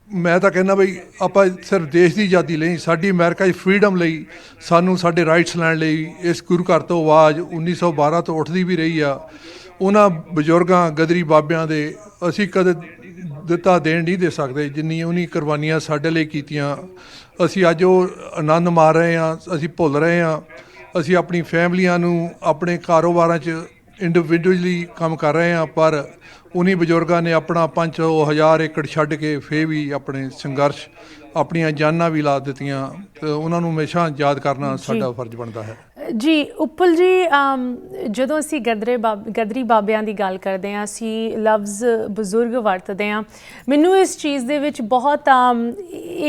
E: ਮੈਂ ਤਾਂ ਕਹਿੰਦਾ ਬਈ ਆਪਾਂ ਸਿਰਫ ਦੇਸ਼ ਦੀ ਆਜ਼ਾਦੀ ਲਈ, ਸਾਡੀ ਅਮਰੀਕਾ 'ਚ ਫਰੀਡਮ ਲਈ, ਸਾਨੂੰ ਸਾਡੇ ਰਾਈਟਸ ਲੈਣ ਲਈ ਇਸ ਗੁਰੂ ਘਰ ਤੋਂ ਆਵਾਜ਼ 1912 ਤੋਂ ਉੱਠਦੀ ਵੀ ਰਹੀ ਆ। ਉਹਨਾਂ ਬਜ਼ੁਰਗਾਂ ਗਦਰੀ ਬਾਬਿਆਂ ਦੇ ਅਸੀਂ ਕਦੇ ਦਿੱਤਾ ਦੇਣ ਨਹੀਂ ਦੇ ਸਕਦੇ ਜਿੰਨੀ ਉਹਨੀ ਕੁਰਬਾਨੀਆਂ ਸਾਡੇ ਲਈ ਕੀਤੀਆਂ। ਅਸੀਂ ਅੱਜ ਉਹ ਆਨੰਦ ਮਾਰ ਰਹੇ ਹਾਂ, ਅਸੀਂ ਭੁੱਲ ਰਹੇ ਹਾਂ। ਅਸੀਂ ਆਪਣੀ ਫੈਮਲੀਆਂ ਨੂੰ ਆਪਣੇ ਕਾਰੋਬਾਰਾਂ 'ਚ ਇੰਡੀਵਿਜੂਅਲੀ ਕੰਮ ਕਰ ਰਹੇ ਹਾਂ, ਪਰ ਉन्हीं ਬਜ਼ੁਰਗਾਂ ਨੇ ਆਪਣਾ 500,000 ਏਕੜ ਛੱਡ ਕੇ ਫੇਰ ਵੀ ਆਪਣੇ ਸੰਘਰਸ਼, ਆਪਣੀਆਂ ਜਾਨਾਂ ਵੀ ਲਾ ਦਿੱਤੀਆਂ, ਤੇ ਉਹਨਾਂ ਨੂੰ ਹਮੇਸ਼ਾ ਯਾਦ ਕਰਨਾ ਸਾਡਾ ਫਰਜ਼ ਬਣਦਾ ਹੈ।
A: ਜੀ ਉੱਪਲ ਜੀ, ਜਦੋਂ ਅਸੀਂ ਗਦਰੀ ਬਾਬਿਆਂ ਦੀ ਗੱਲ ਕਰਦੇ ਹਾਂ, ਅਸੀਂ ਲਫ਼ਜ਼ ਬਜ਼ੁਰਗ ਵਰਤਦੇ ਹਾਂ। ਮੈਨੂੰ ਇਸ ਚੀਜ਼ ਦੇ ਵਿੱਚ ਬਹੁਤ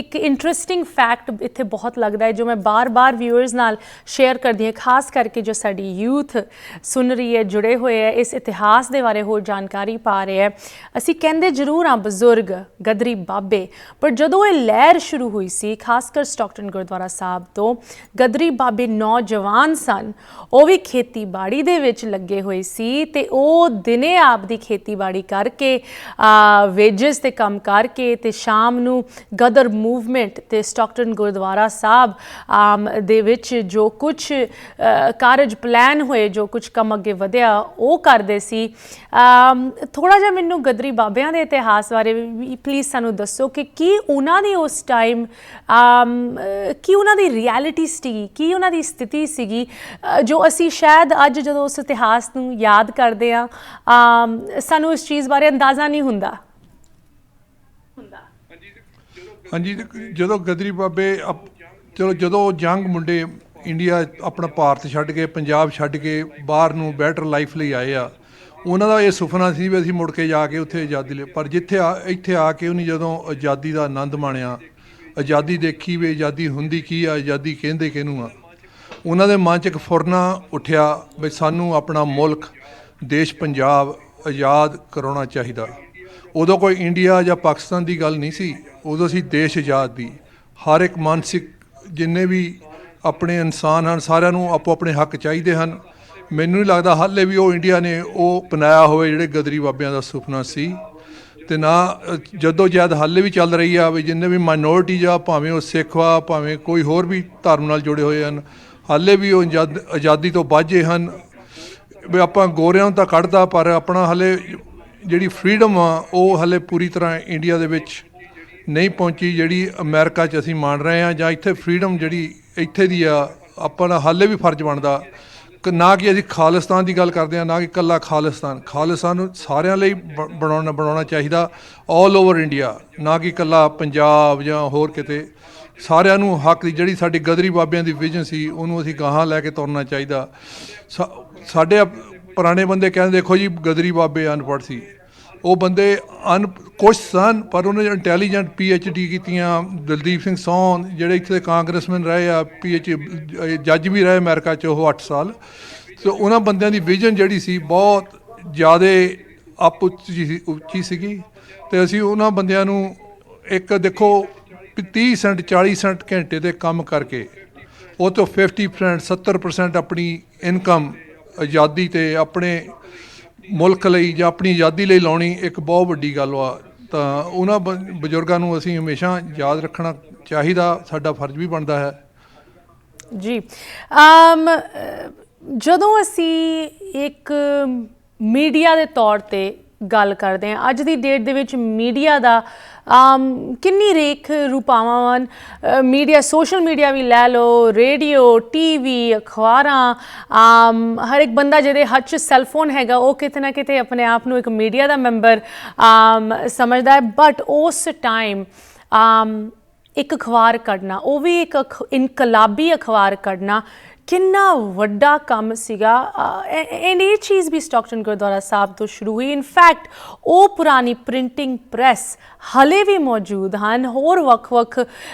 A: ਇੱਕ ਇੰਟਰਸਟਿੰਗ ਫੈਕਟ ਇੱਥੇ ਬਹੁਤ ਲੱਗਦਾ ਹੈ, ਜੋ ਮੈਂ ਬਾਰ-ਬਾਰ ਵਿਊਅਰਸ ਨਾਲ ਸ਼ੇਅਰ ਕਰਦੀ ਹਾਂ, ਖਾਸ ਕਰਕੇ ਜੋ ਸਾਡੀ ਯੂਥ ਸੁਣ ਰਹੀ ਹੈ, ਜੁੜੇ ਹੋਏ ਹੈ, ਇਸ ਇਤਿਹਾਸ ਦੇ ਬਾਰੇ ਹੋਰ ਜਾਣਕਾਰੀ ਪਾ ਰਹੇ ਹੈ। ਅਸੀਂ ਕਹਿੰਦੇ ਜ਼ਰੂਰ ਹਾਂ ਬਜ਼ੁਰਗ, ਗਦਰੀ ਬਾਬੇ, ਪਰ ਜਦੋਂ ਇਹ ਲਹਿਰ ਸ਼ੁਰੂ ਹੋਈ ਸੀ, ਖਾਸ ਕਰ ਸਟਾਕਟਨ ਗੁਰਦੁਆਰਾ ਸਾਹਿਬ ਤੋਂ, ਗਦਰੀ ਬਾਬੇ ਨੌਜਵਾਨ ਸਨ, ਉਹ ਵੀ ਖੇਤੀਬਾੜੀ ਦੇ ਵਿੱਚ ਲੱਗੇ ਹੋਏ ਸੀ, ਤੇ ਉਹ ਦਿਨੇ ਆਪ ਦੀ ਖੇਤੀਬਾੜੀ ਕਰਕੇ, ਵੇਜਸ ਤੇ ਕੰਮ ਕਰਕੇ, ਤੇ ਸ਼ਾਮ ਨੂੰ ਗਦਰ ਮੂਵਮੈਂਟ ਤੇ ਸਟਾਕਟਨ ਗੁਰਦੁਆਰਾ ਸਾਹਿਬ ਦੇ ਵਿੱਚ ਜੋ ਕੁਛ ਕਾਰਜ ਪਲਾਨ ਹੋਏ, ਜੋ ਕੁਛ ਕੰਮ ਅੱਗੇ ਵਧਿਆ, ਉਹ ਕਰਦੇ ਸੀ। ਥੋੜ੍ਹਾ ਜਿਹਾ ਮੈਨੂੰ ਗਦਰੀ ਬਾਬਿਆਂ ਦੇ ਇਤਿਹਾਸ ਬਾਰੇ ਵੀ ਪਲੀਜ਼ ਸਾਨੂੰ ਦੱਸੋ ਕਿ ਕੀ ਉਹਨਾਂ ਦੀ ਉਸ ਟਾਈਮ ਕੀ ਉਹਨਾਂ ਦੀ ਰਿਐਲਿਟੀ ਸੀਗੀ, ਕੀ ਉਹਨਾਂ ਦੀ ਸਥਿਤੀ ਸੀਗੀ, ਜੋ ਅਸੀਂ ਸ਼ਾਇਦ ਅੱਜ ਜਦੋਂ ਉਸ ਇਤਿਹਾਸ ਨੂੰ ਯਾਦ ਕਰਦੇ ਹਾਂ ਸਾਨੂੰ ਇਸ ਚੀਜ਼ ਬਾਰੇ ਅੰਦਾਜ਼ਾ ਨਹੀਂ ਹੁੰਦਾ।
E: ਹਾਂਜੀ, ਜਦੋਂ ਗਦਰੀ ਬਾਬੇ ਚਲੋ ਜਦੋਂ ਜੰਗ ਮੁੰਡੇ ਇੰਡੀਆ ਆਪਣਾ ਭਾਰਤ ਛੱਡ ਕੇ, ਪੰਜਾਬ ਛੱਡ ਕੇ ਬਾਹਰ ਨੂੰ ਬੈਟਰ ਲਾਈਫ ਲਈ ਆਏ ਆ, ਉਹਨਾਂ ਦਾ ਇਹ ਸੁਪਨਾ ਸੀ ਵੀ ਅਸੀਂ ਮੁੜ ਕੇ ਜਾ ਕੇ ਉੱਥੇ ਆਜ਼ਾਦੀ ਲਈ, ਪਰ ਇੱਥੇ ਆ ਕੇ ਉਹਨੇ ਜਦੋਂ ਆਜ਼ਾਦੀ ਦਾ ਆਨੰਦ ਮਾਣਿਆ, ਆਜ਼ਾਦੀ ਦੇਖੀ ਵੀ ਆਜ਼ਾਦੀ ਹੁੰਦੀ ਕੀ ਆ, ਆਜ਼ਾਦੀ ਕਹਿੰਦੇ ਕਿਹਨੂੰ ਆ, ਉਹਨਾਂ ਦੇ ਮਨ 'ਚ ਇੱਕ ਫੁਰਨਾ ਉੱਠਿਆ ਵੀ ਸਾਨੂੰ ਆਪਣਾ ਮੁਲਕ, ਦੇਸ਼ ਪੰਜਾਬ ਆਜ਼ਾਦ ਕਰਾਉਣਾ ਚਾਹੀਦਾ। ਉਦੋਂ ਕੋਈ ਇੰਡੀਆ ਜਾਂ ਪਾਕਿਸਤਾਨ ਦੀ ਗੱਲ ਨਹੀਂ ਸੀ, ਉਦੋਂ ਸੀ ਦੇਸ਼ ਆਜ਼ਾਦ ਦੀ। ਹਰ ਇੱਕ ਮਾਨਸਿਕ ਜਿੰਨੇ ਵੀ ਆਪਣੇ ਇਨਸਾਨ ਹਨ, ਸਾਰਿਆਂ ਨੂੰ ਆਪੋ ਆਪਣੇ ਹੱਕ ਚਾਹੀਦੇ ਹਨ। ਮੈਨੂੰ ਨਹੀਂ ਲੱਗਦਾ ਹਾਲੇ ਵੀ ਉਹ ਇੰਡੀਆ ਨੇ ਉਹ ਅਪਣਾਇਆ ਹੋਵੇ ਜਿਹੜੇ ਗਦਰੀ ਬਾਬਿਆਂ ਦਾ ਸੁਪਨਾ ਸੀ, ਤੇ ਨਾ ਜਦੋਜਹਿਦ ਹਾਲੇ ਵੀ ਚੱਲ ਰਹੀ ਆ ਵੀ ਜਿੰਨੇ ਵੀ ਮਾਈਨੋਰਿਟੀਜ਼ ਆ, ਭਾਵੇਂ ਉਹ ਸਿੱਖ ਆ, ਭਾਵੇਂ ਕੋਈ ਹੋਰ ਵੀ ਧਰਮ ਨਾਲ ਜੁੜੇ ਹੋਏ ਹਨ, ਹਾਲੇ ਵੀ ਉਹ ਆਜ਼ਾਦੀ ਤੋਂ ਬਾਝੇ ਹਨ। ਵੀ ਆਪਾਂ ਗੋਰਿਆਂ ਨੂੰ ਤਾਂ ਕੱਢਦਾ, ਪਰ ਆਪਣਾ ਹਾਲੇ ਜਿਹੜੀ ਫਰੀਡਮ ਆ ਉਹ ਹਾਲੇ ਪੂਰੀ ਤਰ੍ਹਾਂ ਇੰਡੀਆ ਦੇ ਵਿੱਚ ਨਹੀਂ ਪਹੁੰਚੀ, ਜਿਹੜੀ ਅਮਰੀਕਾ 'ਚ ਅਸੀਂ ਮੰਨ ਰਹੇ ਹਾਂ, ਜਾਂ ਇੱਥੇ ਫਰੀਡਮ ਜਿਹੜੀ ਇੱਥੇ ਦੀ ਆ, ਆਪਾਂ ਦਾ ਹਾਲੇ ਵੀ ਫਰਜ਼ ਬਣਦਾ। ਨਾ ਕਿ ਅਸੀਂ ਖਾਲਿਸਤਾਨ ਦੀ ਗੱਲ ਕਰਦੇ ਹਾਂ, ਨਾ ਕਿ ਇਕੱਲਾ ਖਾਲਿਸਤਾਨ ਨੂੰ ਸਾਰਿਆਂ ਲਈ ਬਣਾਉਣਾ ਚਾਹੀਦਾ, ਆਲ ਓਵਰ ਇੰਡੀਆ, ਨਾ ਕਿ ਇਕੱਲਾ ਪੰਜਾਬ ਜਾਂ ਹੋਰ ਕਿਤੇ। ਸਾਰਿਆਂ ਨੂੰ ਹੱਕ ਦੀ ਜਿਹੜੀ ਸਾਡੀ ਗਦਰੀ ਬਾਬਿਆਂ ਦੀ ਵਿਜ਼ਨ ਸੀ, ਉਹਨੂੰ ਅਸੀਂ ਗਾਹਾਂ ਲੈ ਕੇ ਤੁਰਨਾ ਚਾਹੀਦਾ। ਸਾਡੇ ਪੁਰਾਣੇ ਬੰਦੇ ਕਹਿੰਦੇ ਦੇਖੋ ਜੀ ਗਦਰੀ ਬਾਬੇ ਅਨਪੜ੍ਹ ਸੀ, ਉਹ ਬੰਦੇ ਕੁਛ ਸਨ, ਪਰ ਉਹਨੇ ਇੰਟੈਲੀਜੈਂਟ PhD ਕੀਤੀਆਂ। ਦਲਦੀਪ ਸਿੰਘ ਸੌਂਦ ਜਿਹੜੇ ਇੱਥੇ ਦੇ ਕਾਂਗਰਸਮੈਨ ਰਹੇ ਆ, ਜੱਜ ਵੀ ਰਹੇ ਅਮਰੀਕਾ 'ਚ ਉਹ 8 ਸਾਲ। ਸੋ ਉਹਨਾਂ ਬੰਦਿਆਂ ਦੀ ਵਿਜ਼ਨ ਜਿਹੜੀ ਸੀ ਬਹੁਤ ਜ਼ਿਆਦਾ ਉੱਚੀ ਸੀਗੀ, ਤੇ ਅਸੀਂ ਉਹਨਾਂ ਬੰਦਿਆਂ ਨੂੰ ਇੱਕ ਦੇਖੋ ਵੀ 30 ਸੈਂਟ 40 ਸੈਂਟ ਘੰਟੇ ਦੇ ਕੰਮ ਕਰਕੇ ਉਹ ਤੋਂ 50% 70% ਆਪਣੀ ਇਨਕਮ ਆਜ਼ਾਦੀ ਤੇ ਆਪਣੇ ਮੁਲਕ ਲਈ ਜਾਂ ਆਪਣੀ ਆਜ਼ਾਦੀ ਲਈ ਲਾਉਣੀ ਇੱਕ ਬਹੁਤ ਵੱਡੀ ਗੱਲ ਵਾ। ਤਾਂ ਉਹਨਾਂ ਬਜ਼ੁਰਗਾਂ ਨੂੰ ਅਸੀਂ ਹਮੇਸ਼ਾ ਯਾਦ ਰੱਖਣਾ ਚਾਹੀਦਾ, ਸਾਡਾ ਫਰਜ਼ ਵੀ ਬਣਦਾ ਹੈ।
A: ਜੀ ਜਦੋਂ ਅਸੀਂ ਇੱਕ ਮੀਡੀਆ ਦੇ ਤੌਰ ਤੇ ਗੱਲ ਕਰਦੇ ਹਾਂ, ਅੱਜ ਦੀ ਡੇਟ ਦੇ ਵਿੱਚ ਮੀਡੀਆ ਦਾ ਕਿੰਨੀ ਰੇਖ ਰੂਪਾਵਾਂ ਹਨ। ਮੀਡੀਆ, ਸੋਸ਼ਲ ਮੀਡੀਆ ਵੀ ਲੈ ਲਓ, ਰੇਡੀਓ, ਟੀਵੀ, ਅਖਬਾਰਾਂ, ਹਰ ਇੱਕ ਬੰਦਾ ਜਿਹਦੇ ਹੱਥ 'ਚ ਸੈੱਲਫੋਨ ਹੈਗਾ ਉਹ ਕਿਤੇ ਨਾ ਕਿਤੇ ਆਪਣੇ ਆਪ ਨੂੰ ਇੱਕ ਮੀਡੀਆ ਦਾ ਮੈਂਬਰ ਸਮਝਦਾ ਹੈ। ਬਟ ਉਸ ਟਾਈਮ ਇੱਕ ਅਖਬਾਰ ਕੱਢਣਾ, ਉਹ ਵੀ ਇੱਕ ਇਨਕਲਾਬੀ ਅਖਬਾਰ ਕੱਢਣਾ, ਕਿੰਨਾ ਵੱਡਾ ਕੰਮ ਸੀਗਾ। ਐਂਡ ਇਹ ਚੀਜ਼ ਵੀ ਸਟਾਕਟਨ ਗੁਰਦੁਆਰਾ ਸਾਹਿਬ ਤੋਂ ਸ਼ੁਰੂ ਹੋਈ। ਇਨਫੈਕਟ ਉਹ ਪੁਰਾਣੀ ਪ੍ਰਿੰਟਿੰਗ ਪ੍ਰੈਸ ਹਲੇ ਵੀ ਮੌਜੂਦ ਹਨ। ਹੋਰ ਵੱਖ-ਵੱਖ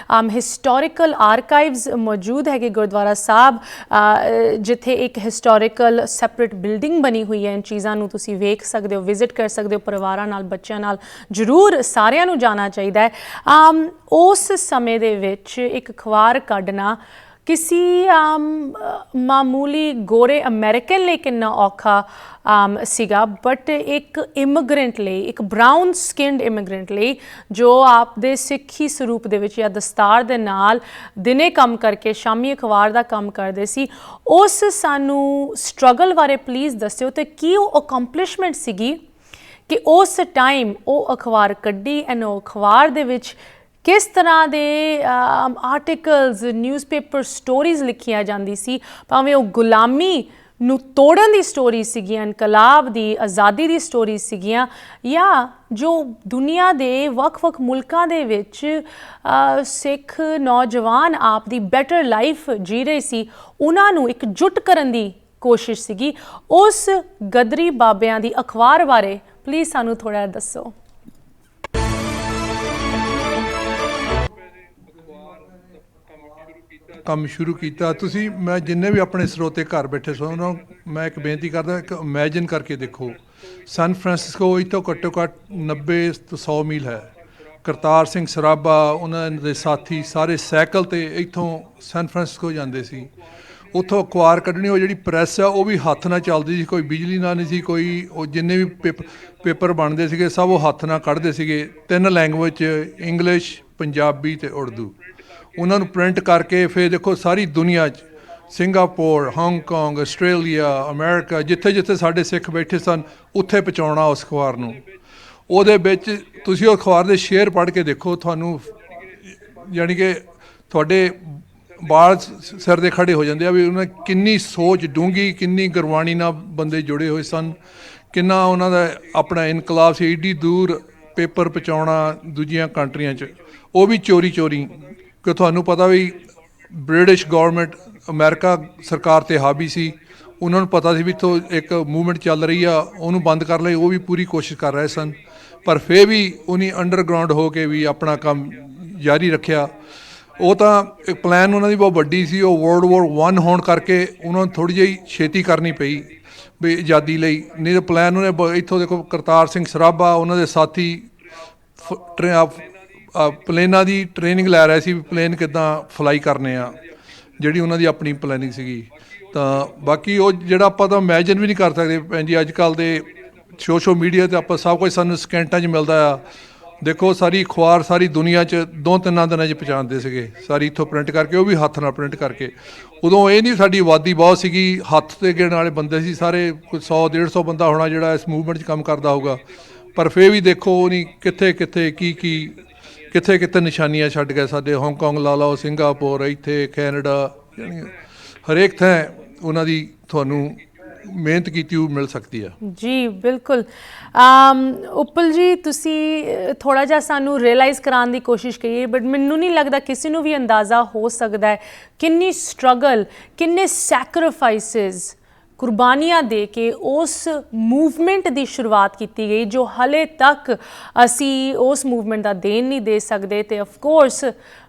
A: ਹਿਸਟੋਰੀਕਲ ਆਰਕਾਈਵਸ ਮੌਜੂਦ ਹੈਗੇ ਗੁਰਦੁਆਰਾ ਸਾਹਿਬ, ਜਿੱਥੇ ਇੱਕ ਹਿਸਟੋਰੀਕਲ ਸੈਪਰੇਟ ਬਿਲਡਿੰਗ ਬਣੀ ਹੋਈ ਹੈ। ਇਨ ਚੀਜ਼ਾਂ ਨੂੰ ਤੁਸੀਂ ਵੇਖ ਸਕਦੇ ਹੋ, ਵਿਜ਼ਿਟ ਕਰ ਸਕਦੇ ਹੋ ਪਰਿਵਾਰਾਂ ਨਾਲ, ਬੱਚਿਆਂ ਨਾਲ। ਜ਼ਰੂਰ ਸਾਰਿਆਂ ਨੂੰ ਜਾਣਾ ਚਾਹੀਦਾ ਹੈ। ਉਸ ਸਮੇਂ ਦੇ ਵਿੱਚ ਇੱਕ ਅਖਬਾਰ ਕੱਢਣਾ किसी मामूली गोरे अमेरिकन ਲਈ ਕਿੰਨਾ ਔਖਾ ਸੀਗਾ, ਬਟ ਇੱਕ ਇਮੀਗ੍ਰੈਂਟ ਲਈ, ਇੱਕ ਬਰਾਊਨ ਸਕਿਨਡ ਇਮੀਗ੍ਰੈਂਟ ਲਈ ਜੋ ਆਪਦੇ ਸਿੱਖੀ ਸਰੂਪ ਦੇ ਵਿੱਚ ਜਾਂ ਦਸਤਾਰ ਦੇ ਨਾਲ ਦਿਨੇ ਕੰਮ ਕਰਕੇ ਸ਼ਾਮੀ ਅਖਬਾਰ ਦਾ ਕੰਮ ਕਰਦੇ ਸੀ, ਉਸ ਸਾਨੂੰ ਸਟਰਗਲ ਬਾਰੇ ਪਲੀਜ਼ ਦੱਸਿਓ ਤੇ ਕੀ ਉਹ ਅਕੰਪਲਿਸ਼ਮੈਂਟ ਸੀਗੀ ਕਿ ਉਸ ਟਾਈਮ ਉਹ ਅਖਬਾਰ ਕੱਢੀ ਐਂਡ ਉਹ ਅਖਬਾਰ ਦੇ ਵਿੱਚ ਕਿਸ ਤਰ੍ਹਾਂ ਦੇ ਆਰਟੀਕਲਸ, ਨਿਊਜ਼ਪੇਪਰ ਸਟੋਰੀਜ਼ ਲਿਖੀਆਂ ਜਾਂਦੀ ਸੀ, ਭਾਵੇਂ ਉਹ ਗੁਲਾਮੀ ਨੂੰ ਤੋੜਨ ਦੀ ਸਟੋਰੀ ਸੀਗੀਆਂ, ਇਨਕਲਾਬ ਦੀ, ਆਜ਼ਾਦੀ ਦੀ ਸਟੋਰੀ ਸੀਗੀਆਂ, ਜਾਂ ਜੋ ਦੁਨੀਆ ਦੇ ਵੱਖ-ਵੱਖ ਮੁਲਕਾਂ ਦੇ ਵਿੱਚ ਸਿੱਖ ਨੌਜਵਾਨ ਆਪ ਦੀ ਬੈਟਰ ਲਾਈਫ ਜੀ ਰਹੇ ਸੀ, ਉਹਨਾਂ ਨੂੰ ਇਕਜੁੱਟ ਕਰਨ ਦੀ ਕੋਸ਼ਿਸ਼ ਸੀਗੀ। ਉਸ ਗਦਰੀ ਬਾਬਿਆਂ ਦੀ ਅਖਬਾਰ ਬਾਰੇ ਪਲੀਜ਼ ਸਾਨੂੰ ਥੋੜ੍ਹਾ ਦੱਸੋ।
E: ਕੰਮ ਸ਼ੁਰੂ ਕੀਤਾ ਤੁਸੀਂ, ਮੈਂ ਜਿੰਨੇ ਵੀ ਆਪਣੇ ਸਰੋਤੇ ਘਰ ਬੈਠੇ ਸੋ ਉਹਨਾਂ ਨੂੰ ਮੈਂ ਇੱਕ ਬੇਨਤੀ ਕਰਦਾ, ਇੱਕ ਇਮੈਜਿਨ ਕਰਕੇ ਦੇਖੋ, ਸਨ ਫਰਾਂਸਿਸਕੋ ਇੱਥੋਂ ਘੱਟੋ ਘੱਟ 90 ਤੋਂ 100 ਮੀਲ ਹੈ। ਕਰਤਾਰ ਸਿੰਘ ਸਰਾਭਾ, ਉਹਨਾਂ ਦੇ ਸਾਥੀ ਸਾਰੇ ਸਾਈਕਲ 'ਤੇ ਇੱਥੋਂ ਸਨ ਫਰਾਂਸਿਸਕੋ ਜਾਂਦੇ ਸੀ। ਉੱਥੋਂ ਅਖਬਾਰ ਕੱਢਣੀ, ਉਹ ਜਿਹੜੀ ਪ੍ਰੈਸ ਆ ਉਹ ਵੀ ਹੱਥ ਨਾਲ ਚੱਲਦੀ ਸੀ, ਕੋਈ ਬਿਜਲੀ ਨਾਲ ਨਹੀਂ ਸੀ, ਕੋਈ ਉਹ ਜਿੰਨੇ ਵੀ ਪੇਪਰ ਬਣਦੇ ਸੀਗੇ ਸਭ ਉਹ ਹੱਥ ਨਾਲ ਕੱਢਦੇ ਸੀਗੇ, 3 ਲੈਂਗੁਏਜ 'ਚ, ਇੰਗਲਿਸ਼, ਪੰਜਾਬੀ ਅਤੇ ਉਰਦੂ। ਉਹਨਾਂ ਨੂੰ ਪ੍ਰਿੰਟ ਕਰਕੇ ਫਿਰ ਦੇਖੋ ਸਾਰੀ ਦੁਨੀਆ 'ਚ, ਸਿੰਗਾਪੁਰ, ਹਾਂਗਕਾਂਗ, ਆਸਟ੍ਰੇਲੀਆ, ਅਮਰੀਕਾ, ਜਿੱਥੇ ਜਿੱਥੇ ਸਾਡੇ ਸਿੱਖ ਬੈਠੇ ਸਨ ਉੱਥੇ ਪਹੁੰਚਾਉਣਾ ਉਸ ਅਖਬਾਰ ਨੂੰ। ਉਹਦੇ ਵਿੱਚ ਤੁਸੀਂ ਉਹ ਅਖਬਾਰ ਦੇ ਸ਼ੇਅਰ ਪੜ੍ਹ ਕੇ ਦੇਖੋ, ਤੁਹਾਨੂੰ ਯਾਨੀ ਕਿ ਤੁਹਾਡੇ ਬਾਲ ਸਿਰ ਦੇ ਖੜੇ ਹੋ ਜਾਂਦੇ ਆ ਵੀ ਉਹਨਾਂ ਕਿੰਨੀ ਸੋਚ ਡੂੰਘੀ, ਕਿੰਨੀ ਗੁਰਬਾਣੀ ਨਾਲ ਬੰਦੇ ਜੁੜੇ ਹੋਏ ਸਨ, ਕਿੰਨਾ ਉਹਨਾਂ ਦਾ ਆਪਣਾ ਇਨਕਲਾਬ ਸੀ। ਏਡੀ ਦੂਰ ਪੇਪਰ ਪਹੁੰਚਾਉਣਾ ਦੂਜੀਆਂ ਕੰਟਰੀਆਂ 'ਚ, ਉਹ ਵੀ ਚੋਰੀ ਚੋਰੀ, ਕਿ ਤੁਹਾਨੂੰ ਪਤਾ ਵੀ ਬ੍ਰਿਟਿਸ਼ ਗੌਰਮੈਂਟ, ਅਮਰੀਕਾ ਸਰਕਾਰ 'ਤੇ ਹਾਵੀ ਸੀ, ਉਹਨਾਂ ਨੂੰ ਪਤਾ ਸੀ ਵੀ ਇੱਥੋਂ ਇੱਕ ਮੂਵਮੈਂਟ ਚੱਲ ਰਹੀ ਆ, ਉਹਨੂੰ ਬੰਦ ਕਰ ਲਈ, ਉਹ ਵੀ ਪੂਰੀ ਕੋਸ਼ਿਸ਼ ਕਰ ਰਹੇ ਸਨ। ਪਰ ਫਿਰ ਵੀ ਉਹਨੇ ਅੰਡਰਗਰਾਊਂਡ ਹੋ ਕੇ ਵੀ ਆਪਣਾ ਕੰਮ ਜਾਰੀ ਰੱਖਿਆ। ਉਹ ਤਾਂ ਇੱਕ ਪਲਾਨ ਉਹਨਾਂ ਦੀ ਬਹੁਤ ਵੱਡੀ ਸੀ, ਉਹ ਵਰਲਡ ਵਾਰ I ਹੋਣ ਕਰਕੇ ਉਹਨਾਂ ਨੂੰ ਥੋੜ੍ਹੀ ਜਿਹੀ ਛੇਤੀ ਕਰਨੀ ਪਈ ਵੀ ਆਜ਼ਾਦੀ ਲਈ, ਨਹੀਂ ਤਾਂ ਪਲਾਨ ਉਹਨੇ ਇੱਥੋਂ ਦੇਖੋ ਕਰਤਾਰ ਸਿੰਘ ਸਰਾਭਾ, ਉਹਨਾਂ ਦੇ ਸਾਥੀ ਪਲੇਨਾਂ ਦੀ ਟ੍ਰੇਨਿੰਗ ਲੈ ਰਹੇ ਸੀ ਵੀ ਪਲੇਨ ਕਿੱਦਾਂ ਫਲਾਈ ਕਰਨੇ ਆ, ਜਿਹੜੀ ਉਹਨਾਂ ਦੀ ਆਪਣੀ ਪਲੈਨਿੰਗ ਸੀਗੀ। ਤਾਂ ਬਾਕੀ ਉਹ ਜਿਹੜਾ ਆਪਾਂ ਤਾਂ ਇਮੈਜਿਨ ਵੀ ਨਹੀਂ ਕਰ ਸਕਦੇ ਭੈਣ ਜੀ, ਅੱਜ ਕੱਲ੍ਹ ਦੇ ਸੋਸ਼ਲ ਮੀਡੀਆ 'ਤੇ ਆਪਾਂ ਸਭ ਕੁਝ ਸਾਨੂੰ ਸਕਿੰਟਾਂ 'ਚ ਮਿਲਦਾ ਆ। ਦੇਖੋ ਸਾਰੀ ਅਖਬਾਰ ਸਾਰੀ ਦੁਨੀਆ 'ਚ 2-3 ਦਿਨਾਂ 'ਚ ਪਹੁੰਚਾਉਂਦੇ ਸੀਗੇ, ਸਾਰੀ ਇੱਥੋਂ ਪ੍ਰਿੰਟ ਕਰਕੇ, ਉਹ ਵੀ ਹੱਥ ਨਾਲ ਪ੍ਰਿੰਟ ਕਰਕੇ। ਉਦੋਂ ਇਹ ਨਹੀਂ ਸਾਡੀ ਆਬਾਦੀ ਬਹੁਤ ਸੀਗੀ, ਹੱਥ 'ਤੇ ਗਿਣਨ ਵਾਲੇ ਬੰਦੇ ਸੀ ਸਾਰੇ, ਕੋਈ 100-150 ਬੰਦਾ ਹੋਣਾ ਜਿਹੜਾ ਇਸ ਮੂਵਮੈਂਟ 'ਚ ਕੰਮ ਕਰਦਾ ਹੋਊਗਾ। ਪਰ ਫਿਰ ਵੀ ਦੇਖੋ ਉਹ ਨਹੀਂ ਕਿੱਥੇ ਕਿੱਥੇ ਕੀ ਕਿੱਥੇ ਕਿੱਥੇ ਨਿਸ਼ਾਨੀਆਂ ਛੱਡ ਗਏ ਸਾਡੇ। ਹਾਂਗਕਾਂਗ ਲਾ ਲਓ, ਸਿੰਗਾਪੁਰ, ਇੱਥੇ ਕੈਨੇਡਾ, ਯਾਨੀ ਹਰੇਕ ਥਾਂ ਉਹਨਾਂ ਦੀ ਤੁਹਾਨੂੰ ਮਿਹਨਤ ਕੀਤੀ ਉਹ ਮਿਲ ਸਕਦੀ ਹੈ।
A: ਜੀ ਬਿਲਕੁਲ। ਉੱਪਲ ਜੀ ਤੁਸੀਂ ਥੋੜ੍ਹਾ ਜਿਹਾ ਸਾਨੂੰ ਰਿਅਲਾਈਜ਼ ਕਰਾਉਣ ਦੀ ਕੋਸ਼ਿਸ਼ ਕਰੀਏ, ਬਟ ਮੈਨੂੰ ਨਹੀਂ ਲੱਗਦਾ ਕਿਸੇ ਨੂੰ ਵੀ ਅੰਦਾਜ਼ਾ ਹੋ ਸਕਦਾ ਹੈ ਕਿੰਨੀ ਸਟਰਗਲ, ਕਿੰਨੇ ਸੈਕਰੀਫਾਈਸਿਸ, ਕੁਰਬਾਨੀਆਂ ਦੇ ਕੇ ਉਸ ਮੂਵਮੈਂਟ ਦੀ ਸ਼ੁਰੂਆਤ ਕੀਤੀ ਗਈ, ਜੋ ਹਾਲੇ ਤੱਕ ਅਸੀਂ ਉਸ ਮੂਵਮੈਂਟ ਦਾ ਦੇਣ ਨਹੀਂ ਦੇ ਸਕਦੇ। ਅਤੇ ਆਫ ਕੋਰਸ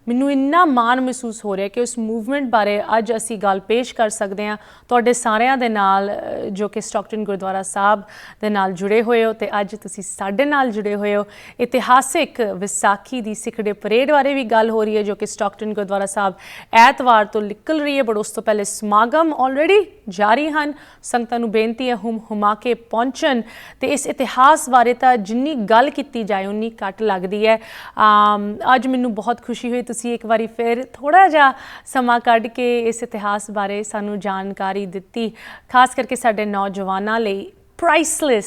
A: ਮੈਨੂੰ ਇੰਨਾ ਮਾਣ ਮਹਿਸੂਸ ਹੋ ਰਿਹਾ ਕਿ ਉਸ ਮੂਵਮੈਂਟ ਬਾਰੇ ਅੱਜ ਅਸੀਂ ਗੱਲ ਪੇਸ਼ ਕਰ ਸਕਦੇ ਹਾਂ ਤੁਹਾਡੇ ਸਾਰਿਆਂ ਦੇ ਨਾਲ ਜੋ ਕਿ ਸਟਾਕਟਨ ਗੁਰਦੁਆਰਾ ਸਾਹਿਬ ਦੇ ਨਾਲ ਜੁੜੇ ਹੋਏ ਹੋ ਤੇ ਅੱਜ ਤੁਸੀਂ ਸਾਡੇ ਨਾਲ ਜੁੜੇ ਹੋਏ ਹੋ। ਇਤਿਹਾਸਿਕ ਵਿਸਾਖੀ ਦੀ ਸਿੱਖ ਡੇ ਪਰੇਡ ਬਾਰੇ ਵੀ ਗੱਲ ਹੋ ਰਹੀ ਹੈ ਜੋ ਕਿ ਸਟਾਕਟਨ ਗੁਰਦੁਆਰਾ ਸਾਹਿਬ ਐਤਵਾਰ ਤੋਂ ਨਿਕਲ ਰਹੀ ਹੈ, ਬਟ ਉਸ ਤੋਂ ਪਹਿਲੇ ਸਮਾਗਮ ਆਲਰੇਡੀ ਜਾਰੀ ਹਨ। ਸੰਗਤਾਂ ਨੂੰ ਬੇਨਤੀ ਹੈ ਹੁਮਾ ਕੇ ਪਹੁੰਚਣ ਤੇ ਇਸ ਇਤਿਹਾਸ ਬਾਰੇ ਤਾਂ ਜਿੰਨੀ ਗੱਲ ਕੀਤੀ ਜਾਏ ਉਨੀ ਘੱਟ ਲੱਗਦੀ ਹੈ। ਅੱਜ ਮੈਨੂੰ ਬਹੁਤ ਖੁਸ਼ੀ ਹੋਈ ਤੁਸੀਂ ਇੱਕ ਵਾਰੀ ਫਿਰ ਥੋੜਾ ਜਿਹਾ ਸਮਾਂ ਕੱਢ ਕੇ ਇਸ ਇਤਿਹਾਸ ਬਾਰੇ ਸਾਨੂੰ ਜਾਣਕਾਰੀ ਦਿੱਤੀ, ਖਾਸ ਕਰਕੇ ਸਾਡੇ ਨੌਜਵਾਨਾਂ ਲਈ ਪ੍ਰਾਈਸਲੈਸ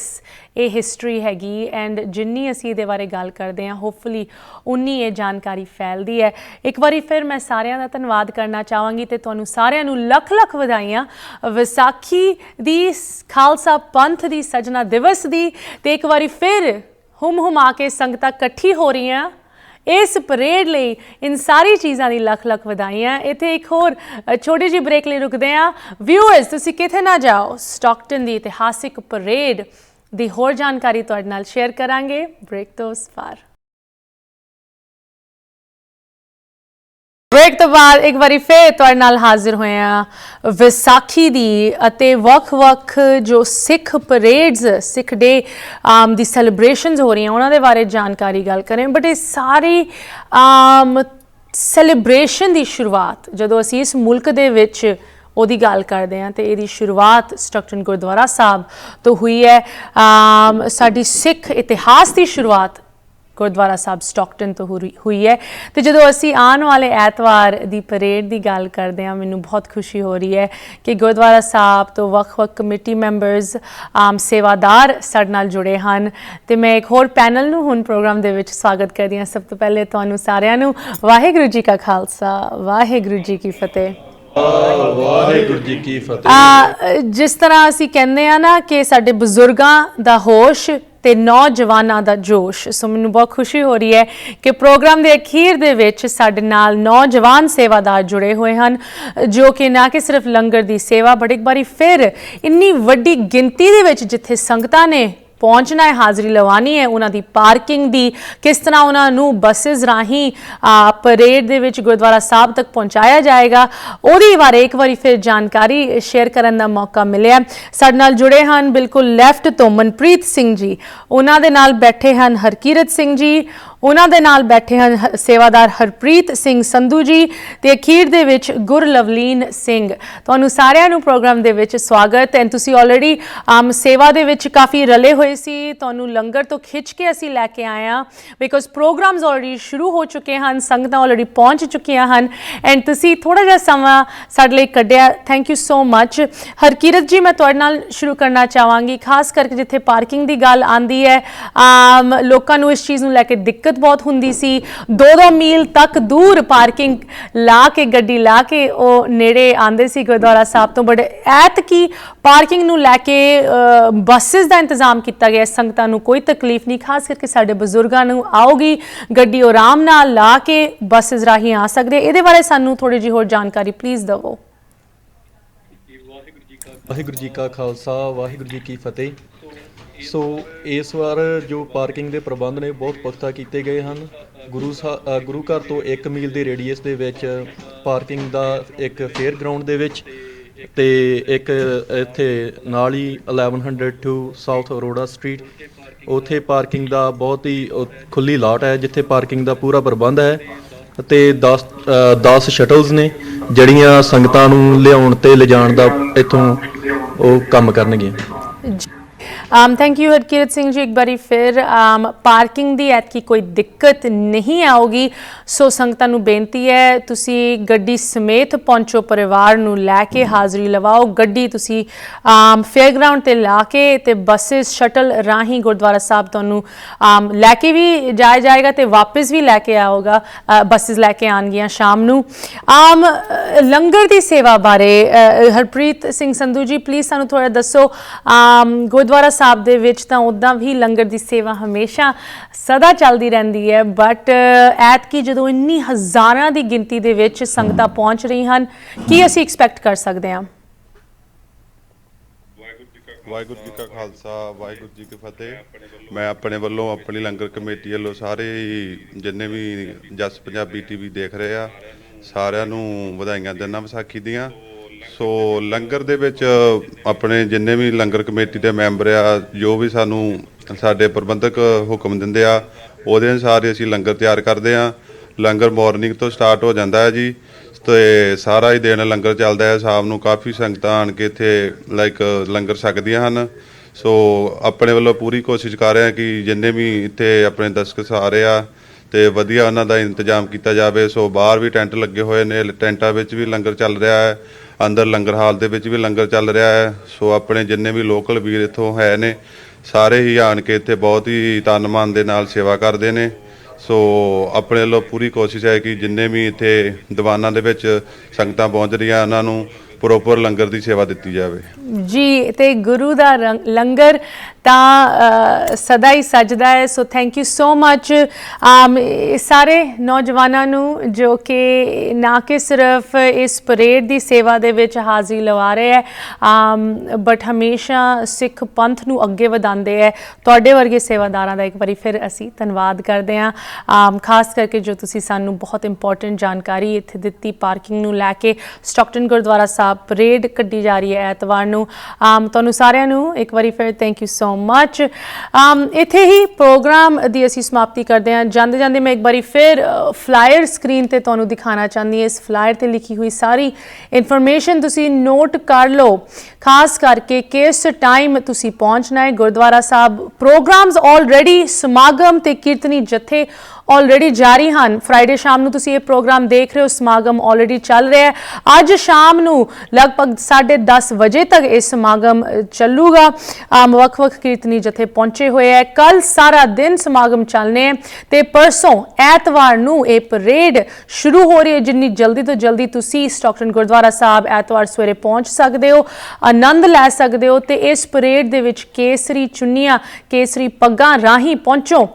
A: ਇਹ ਹਿਸਟਰੀ ਹੈਗੀ ਐਂਡ ਜਿੰਨੀ ਅਸੀਂ ਇਹਦੇ ਬਾਰੇ ਗੱਲ ਕਰਦੇ ਹਾਂ ਹੋਪਫੁਲੀ ਉਨੀ ਇਹ ਜਾਣਕਾਰੀ ਫੈਲਦੀ ਹੈ। ਇੱਕ ਵਾਰੀ ਫਿਰ ਮੈਂ ਸਾਰਿਆਂ ਦਾ ਧੰਨਵਾਦ ਕਰਨਾ ਚਾਹਾਂਗੀ ਤੇ ਤੁਹਾਨੂੰ ਸਾਰਿਆਂ ਨੂੰ ਲੱਖ ਲੱਖ ਵਧਾਈਆਂ ਵਿਸਾਖੀ ਦੀ, ਖਾਲਸਾ ਪੰਥ ਦੀ ਸਜਨਾ ਦਿਵਸ ਦੀ। ਤੇ ਇੱਕ ਵਾਰੀ ਫਿਰ ਹੁਮਾ ਕੇ ਸੰਗਤਾਂ ਇਕੱਠੀ ਹੋ ਰਹੀਆਂ ਇਸ ਪਰੇਡ ਲਈ, ਇਨ ਸਾਰੀ ਚੀਜ਼ਾਂ ਦੀ ਲੱਖ ਲੱਖ ਵਧਾਈਆਂ। ਇੱਥੇ ਇੱਕ ਹੋਰ ਛੋਟੀ ਜਿਹੀ ਬ੍ਰੇਕ ਲਈ ਰੁਕਦੇ ਹਾਂ। ਵਿਊਅਰਸ ਤੁਸੀਂ ਕਿਤੇ ਨਾ ਜਾਓ, ਸਟਾਕਟਨ ਦੀ ਇਤਿਹਾਸਿਕ ਪਰੇਡ ਦੀ ਹੋਰ ਜਾਣਕਾਰੀ ਤੁਹਾਡੇ ਨਾਲ ਸ਼ੇਅਰ ਕਰਾਂਗੇ ਬ੍ਰੇਕ ਤੋਂ ਉਸ ਪਾਰ। ਬ੍ਰੇਕ ਤੋਂ ਬਾਅਦ ਇੱਕ ਵਾਰੀ ਫਿਰ ਤੁਹਾਡੇ ਨਾਲ ਹਾਜ਼ਰ ਹੋਏ ਹਾਂ ਵਿਸਾਖੀ ਦੀ ਅਤੇ ਵੱਖ-ਵੱਖ ਜੋ ਸਿੱਖ ਪਰੇਡਸ, ਸਿੱਖ ਡੇ ਦੀ ਸੈਲੀਬ੍ਰੇਸ਼ਨਸ ਹੋ ਰਹੀਆਂ ਉਹਨਾਂ ਦੇ ਬਾਰੇ ਜਾਣਕਾਰੀ ਗੱਲ ਕरें। ਬਟ ਇਹ ਸਾਰੀ ਸੈਲੀਬ੍ਰੇਸ਼ਨ ਦੀ ਸ਼ੁਰੂਆਤ ਜਦੋਂ ਅਸੀਂ ਇਸ ਮੁਲਕ ਦੇ ਵਿੱਚ ਉਹਦੀ ਗੱਲ ਕਰਦੇ ਹਾਂ ਤੇ ਇਹਦੀ ਸ਼ੁਰੂਆਤ ਸਟਾਕਟਨ ਗੁਰਦੁਆਰਾ ਸਾਹਿਬ ਤੋਂ ਹੋਈ ਹੈ। ਸਾਡੀ ਸਿੱਖ ਇਤਿਹਾਸ ਦੀ ਸ਼ੁਰੂਆਤ ਗੁਰਦੁਆਰਾ ਸਾਹਿਬ ਸਟਾਕਟਨ ਤੋਂ ਹੋਈ ਹੈ ਤੇ ਜਦੋਂ ਅਸੀਂ ਆਉਣ ਵਾਲੇ ਐਤਵਾਰ ਦੀ ਪਰੇਡ ਦੀ ਗੱਲ ਕਰਦੇ ਹਾਂ ਮੈਨੂੰ ਬਹੁਤ ਖੁਸ਼ੀ ਹੋ ਰਹੀ ਹੈ ਕਿ ਗੁਰਦੁਆਰਾ ਸਾਹਿਬ ਤੋਂ ਵੱਖ-ਵੱਖ ਕਮੇਟੀ ਮੈਂਬਰਸ, ਸੇਵਾਦਾਰ ਸਾਡੇ ਨਾਲ ਜੁੜੇ ਹਨ ਤੇ ਮੈਂ ਇੱਕ ਹੋਰ ਪੈਨਲ ਨੂੰ ਹੁਣ ਪ੍ਰੋਗਰਾਮ ਦੇ ਵਿੱਚ ਸਵਾਗਤ ਕਰਦੀ ਹਾਂ। ਸਭ ਤੋਂ ਪਹਿਲੇ ਤੁਹਾਨੂੰ ਸਾਰਿਆਂ ਨੂੰ ਵਾਹਿਗੁਰੂ ਜੀ ਕਾ ਖਾਲਸਾ, ਵਾਹਿਗੁਰੂ ਜੀ ਕੀ ਫਤਿਹ।
F: ਵਾਹਿਗੁਰੂ ਜੀ ਕੀ ਫਤਿਹ।
A: ਜਿਸ ਤਰ੍ਹਾਂ ਅਸੀਂ ਕਹਿੰਦੇ ਆ ਨਾ ਕਿ ਸਾਡੇ ਬਜ਼ੁਰਗਾਂ ਦਾ ਹੋਸ਼ ਤੇ ਨੌਜਵਾਨਾਂ ਦਾ ਜੋਸ਼, ਸੋ ਮੈਨੂੰ ਬਹੁਤ ਖੁਸ਼ੀ ਹੋ ਰਹੀ ਹੈ ਕਿ ਪ੍ਰੋਗਰਾਮ ਦੇ ਅਖੀਰ ਦੇ ਵਿੱਚ ਸਾਡੇ ਨਾਲ ਨੌਜਵਾਨ ਸੇਵਾਦਾਰ ਜੁੜੇ ਹੋਏ ਹਨ ਜੋ ਕਿ ਨਾ ਕਿ ਸਿਰਫ ਲੰਗਰ ਦੀ ਸੇਵਾ ਬਟ ਇੱਕ ਵਾਰੀ ਫਿਰ ਇੰਨੀ ਵੱਡੀ ਗਿਣਤੀ ਦੇ ਵਿੱਚ ਜਿੱਥੇ ਸੰਗਤਾਂ ਨੇ ਪਹੁੰਚਣਾ ਹੈ, ਹਾਜ਼ਰੀ ਲਵਾਉਣੀ ਹੈ, ਉਹਨਾਂ ਦੀ ਪਾਰਕਿੰਗ ਦੀ, ਕਿਸ ਤਰ੍ਹਾਂ ਉਹਨਾਂ ਨੂੰ ਬੱਸਿਸ ਰਾਹੀਂ ਪਰੇਡ ਦੇ ਵਿੱਚ ਗੁਰਦੁਆਰਾ ਸਾਹਿਬ ਤੱਕ ਪਹੁੰਚਾਇਆ ਜਾਏਗਾ, ਉਹਦੇ ਬਾਰੇ ਇੱਕ ਵਾਰੀ ਫਿਰ ਜਾਣਕਾਰੀ ਸ਼ੇਅਰ ਕਰਨ ਦਾ ਮੌਕਾ ਮਿਲਿਆ। ਸਾਡੇ ਨਾਲ ਜੁੜੇ ਹਨ ਬਿਲਕੁਲ ਲੈਫਟ ਤੋਂ ਮਨਪ੍ਰੀਤ ਸਿੰਘ ਜੀ, ਉਹਨਾਂ ਦੇ ਨਾਲ ਬੈਠੇ ਹਨ ਹਰਕੀਰਤ ਸਿੰਘ ਜੀ, ਉਹਨਾਂ ਦੇ ਨਾਲ ਬੈਠੇ ਹਨ ਸੇਵਾਦਾਰ ਹਰਪ੍ਰੀਤ ਸਿੰਘ ਸੰਧੂ ਜੀ ਤੇ ਅਖੀਰ ਦੇ ਵਿੱਚ ਗੁਰਲਵਲੀਨ ਸਿੰਘ। ਤੁਹਾਨੂੰ ਸਾਰਿਆਂ ਨੂੰ ਪ੍ਰੋਗਰਾਮ ਦੇ ਵਿੱਚ ਸਵਾਗਤ ਹੈ। ਤੁਸੀਂ ਆਲਰੇਡੀ ਸੇਵਾ ਦੇ ਵਿੱਚ ਕਾਫੀ ਰਲੇ ਹੋਏ ਸੀ, ਤੁਹਾਨੂੰ ਲੰਗਰ ਤੋਂ ਖਿੱਚ ਕੇ ਅਸੀਂ ਲੈ ਕੇ ਆਏ ਹਾਂ ਬਿਕੋਜ਼ ਪ੍ਰੋਗਰਾਮਸ ਆਲਰੇਡੀ ਸ਼ੁਰੂ ਹੋ ਚੁੱਕੇ ਹਨ, ਸੰਗਤਾਂ ਆਲਰੇਡੀ ਪਹੁੰਚ ਚੁੱਕੀਆਂ ਹਨ ਐਂਡ ਤੁਸੀਂ ਥੋੜਾ ਜਿਹਾ ਸਮਾਂ ਸਾਡੇ ਲਈ ਕੱਢਿਆ, thank you so much. Harkirat ਜੀ ਮੈਂ ਤੁਹਾਡੇ ਨਾਲ ਸ਼ੁਰੂ ਕਰਨਾ ਚਾਹਾਂਗੀ, ਖਾਸ ਕਰਕੇ ਜਿੱਥੇ ਪਾਰਕਿੰਗ ਦੀ ਗੱਲ ਆਉਂਦੀ ਹੈ ਲੋਕਾਂ ਨੂੰ ਇਸ ਚੀਜ਼ ਨੂੰ ਲੈ ਕੇ ਦਿੱਕਤ ਬਹੁਤ ਹੁੰਦੀ ਸੀ, 2-2 ਮੀਲ ਤੱਕ ਦੂਰ ਪਾਰਕਿੰਗ ਲਾ ਕੇ ਗੱਡੀ ਲਾ ਕੇ ਉਹ ਨੇੜੇ ਆਉਂਦੇ ਸੀ ਗੁਰਦੁਆਰਾ ਸਾਹਿਬ ਤੋਂ। ਬੜੇ ਐਤਕੀ ਪਾਰਕਿੰਗ ਨੂੰ ਲੈ ਕੇ ਬੱਸਿਸ ਦਾ ਇੰਤਜ਼ਾਮ ਕੀਤਾ ਗਿਆ, ਸੰਗਤਾਂ ਨੂੰ ਕੋਈ ਤਕਲੀਫ ਨਹੀਂ, ਖਾਸ ਕਰਕੇ ਸਾਡੇ ਬਜ਼ੁਰਗਾਂ ਨੂੰ ਆਉਗੀ ਗੱਡੀ ਆਰਾਮ ਨਾਲ ਲਾ ਕੇ ਬੱਸਿਸ ਰਾਹੀਂ ਆ ਸਕਦੇ। ਇਹਦੇ ਬਾਰੇ ਸਾਨੂੰ ਥੋੜੀ ਜਿਹੀ ਹੋਰ ਜਾਣਕਾਰੀ ਪਲੀਜ਼ ਦਿਵੋ।
F: ਵਾਹਿਗੁਰੂ ਜੀ ਕਾ ਖਾਲਸਾ, ਵਾਹਿਗੁਰੂ ਜੀ ਕੀ ਫਤਿਹ। ਸੋ ਇਸ ਵਾਰ ਜੋ ਪਾਰਕਿੰਗ ਦੇ ਪ੍ਰਬੰਧ ਨੇ ਬਹੁਤ ਪੁਖਤਾ ਕੀਤੇ ਗਏ ਹਨ। ਗੁਰੂ ਘਰ ਤੋਂ 1 ਮੀਲ ਦੇ ਰੇਡੀਅਸ ਦੇ ਵਿੱਚ ਪਾਰਕਿੰਗ ਦਾ ਇੱਕ ਫੇਅਰ ਗਰਾਊਂਡ ਦੇ ਵਿੱਚ ਤੇ ਇੱਕ ਇੱਥੇ ਨਾਲ ਹੀ 1102 ਸਾਊਥ ਅਰੋੜਾ ਸਟਰੀਟ, ਉੱਥੇ ਪਾਰਕਿੰਗ ਦਾ ਬਹੁਤ ਹੀ ਖੁੱਲੀ ਲਾਟ ਹੈ ਜਿੱਥੇ ਪਾਰਕਿੰਗ ਦਾ ਪੂਰਾ ਪ੍ਰਬੰਧ ਹੈ ਅਤੇ 10 ਸ਼ਟਲਸ ਨੇ ਜਿਹੜੀਆਂ ਸੰਗਤਾਂ ਨੂੰ ਲਿਆਉਣ ਤੇ ਲਿਜਾਣ ਦਾ ਇੱਥੋਂ ਉਹ ਕੰਮ ਕਰਨਗੀਆਂ।
A: Thank you Harkirat Singh ji. एक बारी फिर पार्किंग की ऐतकी कोई दिक्कत नहीं आऊगी, सो संगतां नूं बेनती है तुसी गड्डी समेत पहुंचो, परिवार नूं लैके हाज़री लवाओ, गड्डी तुसी फेयर ग्राउंड ते ला के ते बसिस शटल राही गुरुद्वारा साहब तुहानूं लैके भी जाया जाएगा ते वापस भी लैके आओगा, बसिस लैके आउणगीਆਂ शाम नूं। लंगर की सेवा बारे हरप्रीत सिंह संधू जी प्लीज़ सानूं थोड़ा दसो। गुरुद्वारा ਸਾਹਿਬ ਦੇ ਵਿੱਚ ਤਾਂ ਉੱਦਾਂ ਵੀ ਲੰਗਰ ਦੀ ਸੇਵਾ ਹਮੇਸ਼ਾ ਸਦਾ ਚੱਲਦੀ ਰਹਿੰਦੀ ਹੈ, ਬਟ ਐਤਕੀ ਜਦੋਂ ਇੰਨੀ ਹਜ਼ਾਰਾਂ ਦੀ ਗਿਣਤੀ ਦੇ ਵਿੱਚ ਸੰਗਤਾਂ ਪਹੁੰਚ ਰਹੀ ਹਨ, ਕੀ ਅਸੀਂ ਐਕਸਪੈਕਟ ਕਰ ਸਕਦੇ ਹਾਂ?
G: ਵਾਹਿਗੁਰੂ ਜੀ ਕਾ ਖਾਲਸਾ ਵਾਹਿਗੁਰੂ ਜੀ ਕੀ ਫਤਿਹ। ਮੈਂ ਆਪਣੇ ਵੱਲੋਂ ਆਪਣੀ ਲੰਗਰ ਕਮੇਟੀ ਵੱਲੋਂ ਸਾਰੇ ਹੀ ਜਿੰਨੇ ਵੀ ਜਸ ਪੰਜਾਬੀ ਟੀਵੀ ਦੇਖ ਰਹੇ ਆ ਸਾਰਿਆਂ ਨੂੰ ਵਧਾਈਆਂ ਦਿੰਦਾ ਵਿਸਾਖੀ ਦੀਆਂ। ਸੋ ਲੰਗਰ ਦੇ ਵਿੱਚ ਆਪਣੇ ਜਿੰਨੇ ਵੀ ਲੰਗਰ ਕਮੇਟੀ ਦੇ ਮੈਂਬਰ ਆ, ਜੋ ਵੀ ਸਾਨੂੰ ਸਾਡੇ ਪ੍ਰਬੰਧਕ ਹੁਕਮ ਦਿੰਦੇ ਆ, ਉਹਦੇ ਅਨੁਸਾਰ ਅਸੀਂ ਲੰਗਰ ਤਿਆਰ ਕਰਦੇ ਆ। ਲੰਗਰ ਮਾਰਨਿੰਗ ਤੋਂ ਸਟਾਰਟ ਹੋ ਜਾਂਦਾ ਹੈ ਜੀ ਤੇ ਸਾਰਾ ਹੀ ਦਿਨ ਲੰਗਰ ਚੱਲਦਾ ਹੈ। ਸ਼ਾਮ ਨੂੰ ਕਾਫੀ ਸੰਗਤਾਂ ਆਣ ਕੇ ਇੱਥੇ ਲੰਗਰ ਛਕਦੀਆਂ ਹਨ। ਸੋ ਆਪਣੇ ਵੱਲੋਂ ਪੂਰੀ ਕੋਸ਼ਿਸ਼ ਕਰ ਰਹੇ ਹਾਂ ਕਿ ਜਿੰਨੇ ਵੀ ਇੱਥੇ ਆਪਣੇ ਦਰਸ਼ਕ ਆ ਰਹੇ ਆ ਤੇ ਵਧੀਆ ਉਹਨਾਂ ਦਾ ਇੰਤਜ਼ਾਮ ਕੀਤਾ ਜਾਵੇ। ਸੋ ਬਾਹਰ ਵੀ ਟੈਂਟ ਲੱਗੇ ਹੋਏ ਨੇ, ਟੈਂਟਾਂ ਵਿੱਚ ਵੀ ਲੰਗਰ ਚੱਲ ਰਿਹਾ ਹੈ, ਅੰਦਰ ਲੰਗਰ ਹਾਲ ਦੇ ਵਿੱਚ ਵੀ ਲੰਗਰ ਚੱਲ ਰਿਹਾ ਹੈ। ਸੋ ਆਪਣੇ ਜਿੰਨੇ ਵੀ ਲੋਕਲ ਵੀਰ ਇੱਥੋਂ ਹੈ ਨੇ ਸਾਰੇ ਹੀ ਆਣ ਕੇ ਇੱਥੇ ਬਹੁਤ ਹੀ ਤਨ ਮਨ ਦੇ ਨਾਲ ਸੇਵਾ ਕਰਦੇ ਨੇ। ਸੋ ਆਪਣੇ ਵੱਲੋਂ ਪੂਰੀ ਕੋਸ਼ਿਸ਼ ਹੈ ਕਿ ਜਿੰਨੇ ਵੀ ਇੱਥੇ ਦੀਵਾਨਾਂ ਦੇ ਵਿੱਚ ਸੰਗਤਾਂ ਪਹੁੰਚ ਰਹੀਆਂ ਉਹਨਾਂ ਨੂੰ ਪ੍ਰੋਪਰ ਲੰਗਰ ਦੀ ਸੇਵਾ ਦਿੱਤੀ ਜਾਵੇ
A: ਜੀ। ਤੇ ਗੁਰੂ ਦਾ ਲੰਗਰ ਤਾਂ ਸਦਾ ਹੀ ਸਜਦਾ ਹੈ। So thank you so much ਸਾਰੇ ਨੌਜਵਾਨਾਂ ਨੂੰ ਜੋ ਕਿ ਨਾ ਕਿ ਸਿਰਫ ਇਸ ਪਰੇਡ ਦੀ ਸੇਵਾ ਦੇ ਵਿੱਚ ਹਾਜ਼ਰੀ ਲਵਾ ਰਹੇ ਹੈ ਬਟ ਹਮੇਸ਼ਾ ਸਿੱਖ ਪੰਥ ਨੂੰ ਅੱਗੇ ਵਧਾਉਂਦੇ ਹੈ। ਤੁਹਾਡੇ ਵਰਗੇ ਸੇਵਾਦਾਰਾਂ ਦਾ ਇੱਕ ਵਾਰੀ ਫਿਰ ਅਸੀਂ ਧੰਨਵਾਦ ਕਰਦੇ ਹਾਂ, ਖਾਸ ਕਰਕੇ ਜੋ ਤੁਸੀਂ ਸਾਨੂੰ ਬਹੁਤ ਇੰਪੋਰਟੈਂਟ ਜਾਣਕਾਰੀ ਇੱਥੇ ਦਿੱਤੀ ਪਾਰਕਿੰਗ ਨੂੰ ਲੈ ਕੇ। ਸਟਾਕਟਨ ਗੁਰਦੁਆਰਾ ਸਾਹਿਬ ਪਰੇਡ ਕੱਢੀ ਜਾ ਰਹੀ ਹੈ ਐਤਵਾਰ ਨੂੰ। ਤੁਹਾਨੂੰ ਸਾਰਿਆਂ ਨੂੰ ਇੱਕ ਵਾਰੀ ਫਿਰ ਥੈਂਕ ਯੂ ਸੋ ਮਚ। ਇੱਥੇ ਹੀ ਪ੍ਰੋਗਰਾਮ ਦੀ ਅਸੀਂ ਸਮਾਪਤੀ ਕਰਦੇ ਹਾਂ। ਜਾਂਦੇ ਜਾਂਦੇ ਮੈਂ ਇੱਕ ਵਾਰੀ ਫਿਰ ਫਲਾਇਰ ਸਕਰੀਨ ਤੇ ਤੁਹਾਨੂੰ ਦਿਖਾਉਣਾ ਚਾਹੁੰਦੀ ਹਾਂ। ਇਸ ਫਲਾਇਰ ਤੇ ਲਿਖੀ ਹੋਈ ਸਾਰੀ ਇਨਫੋਰਮੇਸ਼ਨ ਤੁਸੀਂ ਨੋਟ ਕਰ ਲਓ, ਖਾਸ ਕਰਕੇ ਕਿਸ ਟਾਈਮ ਤੁਸੀਂ ਪਹੁੰਚਣਾ ਹੈ ਗੁਰਦੁਆਰਾ ਸਾਹਿਬ। ਪ੍ਰੋਗਰਾਮਸ ਆਲਰੇਡੀ ਸਮਾਗਮ ਤੇ ਕੀਰਤਨੀ ਜਥੇ ਆਲਰੇਡੀ ਜਾਰੀ ਹਨ। ਫਰਾਈਡੇ ਸ਼ਾਮ ਨੂੰ ਤੁਸੀਂ ਇਹ ਪ੍ਰੋਗਰਾਮ ਦੇਖ ਰਹੇ ਹੋ, ਸਮਾਗਮ ਆਲਰੇਡੀ ਚੱਲ ਰਿਹਾ ਹੈ। ਅੱਜ ਸ਼ਾਮ ਨੂੰ ਲਗਭਗ 10:30 ਵਜੇ ਤੱਕ ਇਹ ਸਮਾਗਮ ਚੱਲੂਗਾ। ਵੱਖ-ਵੱਖ ਕੀਰਤਨੀ ਜਥੇ ਪਹੁੰਚੇ ਹੋਏ ਹੈ। ਕੱਲ ਸਾਰਾ ਦਿਨ ਸਮਾਗਮ ਚੱਲਨੇ ਹੈ ਤੇ ਪਰਸੋਂ ਐਤਵਾਰ ਨੂੰ ਇਹ ਪਰੇਡ ਸ਼ੁਰੂ ਹੋ ਰਹੀ ਹੈ। ਜਿੰਨੀ ਜਲਦੀ ਤੋਂ ਜਲਦੀ ਤੁਸੀਂ ਸਟਾਕਟਨ ਗੁਰਦੁਆਰਾ ਸਾਹਿਬ ਐਤਵਾਰ ਸਵੇਰੇ ਪਹੁੰਚ ਸਕਦੇ ਹੋ, ਆਨੰਦ ਲੈ ਸਕਦੇ ਹੋ ਤੇ ਇਸ ਪਰੇਡ ਦੇ ਵਿੱਚ ਕੇਸਰੀ ਚੁੰਨੀਆਂ, ਕੇਸਰੀ ਪੱਗਾਂ ਰਾਹੀਂ ਪਹੁੰਚੋ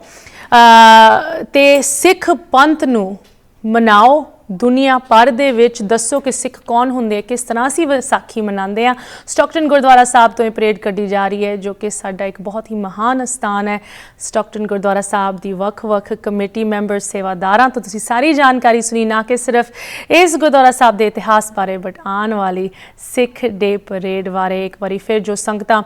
A: ਤੇ ਸਿੱਖ ਪੰਥ ਨੂੰ ਮਨਾਓ। ਦੁਨੀਆ ਭਰ ਦੇ ਵਿੱਚ ਦੱਸੋ ਕਿ ਸਿੱਖ ਕੌਣ ਹੁੰਦੇ, ਕਿਸ ਤਰ੍ਹਾਂ ਅਸੀਂ ਵਿਸਾਖੀ ਮਨਾਉਂਦੇ ਹਾਂ। ਸਟਾਕਟਨ ਗੁਰਦੁਆਰਾ ਸਾਹਿਬ ਤੋਂ ਇਹ ਪਰੇਡ ਕੱਢੀ ਜਾ ਰਹੀ ਹੈ ਜੋ ਕਿ ਸਾਡਾ ਇੱਕ ਬਹੁਤ ਹੀ ਮਹਾਨ ਸਥਾਨ ਹੈ। ਸਟਾਕਟਨ ਗੁਰਦੁਆਰਾ ਸਾਹਿਬ ਦੀ ਵੱਖ-ਵੱਖ ਕਮੇਟੀ ਮੈਂਬਰ ਸੇਵਾਦਾਰਾਂ ਤੋਂ ਤੁਸੀਂ ਸਾਰੀ ਜਾਣਕਾਰੀ ਸੁਣੀ, ਨਾ ਕਿ ਸਿਰਫ ਇਸ ਗੁਰਦੁਆਰਾ ਸਾਹਿਬ ਦੇ ਇਤਿਹਾਸ ਬਾਰੇ ਬਟ ਆਉਣ ਵਾਲੀ ਸਿੱਖ ਡੇ ਪਰੇਡ ਬਾਰੇ। ਇੱਕ ਵਾਰੀ ਫਿਰ ਜੋ ਸੰਗਤਾਂ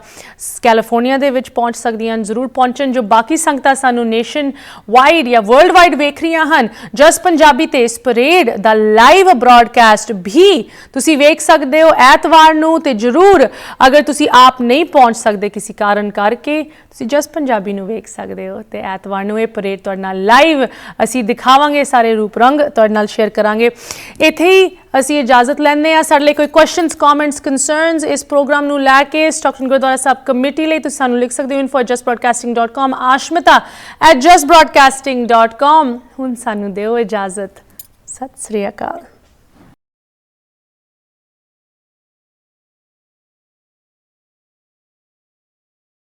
A: ਕੈਲੀਫੋਰਨੀਆ ਦੇ ਵਿੱਚ ਪਹੁੰਚ ਸਕਦੀਆਂ ਹਨ ਜ਼ਰੂਰ ਪਹੁੰਚਣ। ਜੋ ਬਾਕੀ ਸੰਗਤਾਂ ਸਾਨੂੰ ਨੇਸ਼ਨ ਵਾਈਡ ਜਾਂ ਵਰਲਡ ਵਾਈਡ ਵੇਖ ਰਹੀਆਂ ਹਨ, ਜਸ ਪੰਜਾਬੀ ਤੇ ਇਸ ਪਰੇਡ ਦਾ ਲਾਈਵ ਬ੍ਰੌਡਕਾਸਟ ਵੀ ਤੁਸੀਂ ਵੇਖ ਸਕਦੇ ਹੋ ਐਤਵਾਰ ਨੂੰ। ਤੇ ਜ਼ਰੂਰ ਅਗਰ ਤੁਸੀਂ ਆਪ ਨਹੀਂ ਪਹੁੰਚ ਸਕਦੇ ਕਿਸੇ ਕਾਰਨ ਕਰਕੇ, ਤੁਸੀਂ ਜਸ ਪੰਜਾਬੀ ਨੂੰ ਵੇਖ ਸਕਦੇ ਹੋ ਤੇ ਐਤਵਾਰ ਨੂੰ ਇਹ ਪਰੇਡ ਤੁਹਾਡੇ ਨਾਲ ਲਾਈਵ ਅਸੀਂ ਦਿਖਾਵਾਂਗੇ, ਸਾਰੇ ਰੂਪ ਰੰਗ ਤੁਹਾਡੇ ਨਾਲ ਸ਼ੇਅਰ ਕਰਾਂਗੇ। ਇੱਥੇ ਹੀ ਅਸੀਂ ਇਜਾਜ਼ਤ ਲੈਂਦੇ ਹਾਂ। ਸਾਡੇ ਲਈ ਕੋਈ ਕੁਐਸਚਨਸ, ਕਮੈਂਟਸ, ਕੰਸਰਨਸ ਇਸ ਪ੍ਰੋਗਰਾਮ ਨੂੰ ਲੈ ਕੇ ਸਟਾਕਟਨ ਗੁਰਦੁਆਰਾ ਸਾਹਿਬ ਕਮੇਟੀ ਲਈ ਤੁਸੀਂ ਸਾਨੂੰ ਲਿਖ ਸਕਦੇ ਹੋ info@justbroadcasting.com, ashmita@justbroadcasting.com। ਹੁਣ ਸਾਨੂੰ ਦਿਓ ਇਜਾਜ਼ਤ। ਸਤਿ ਸ੍ਰੀ ਅਕਾਲ।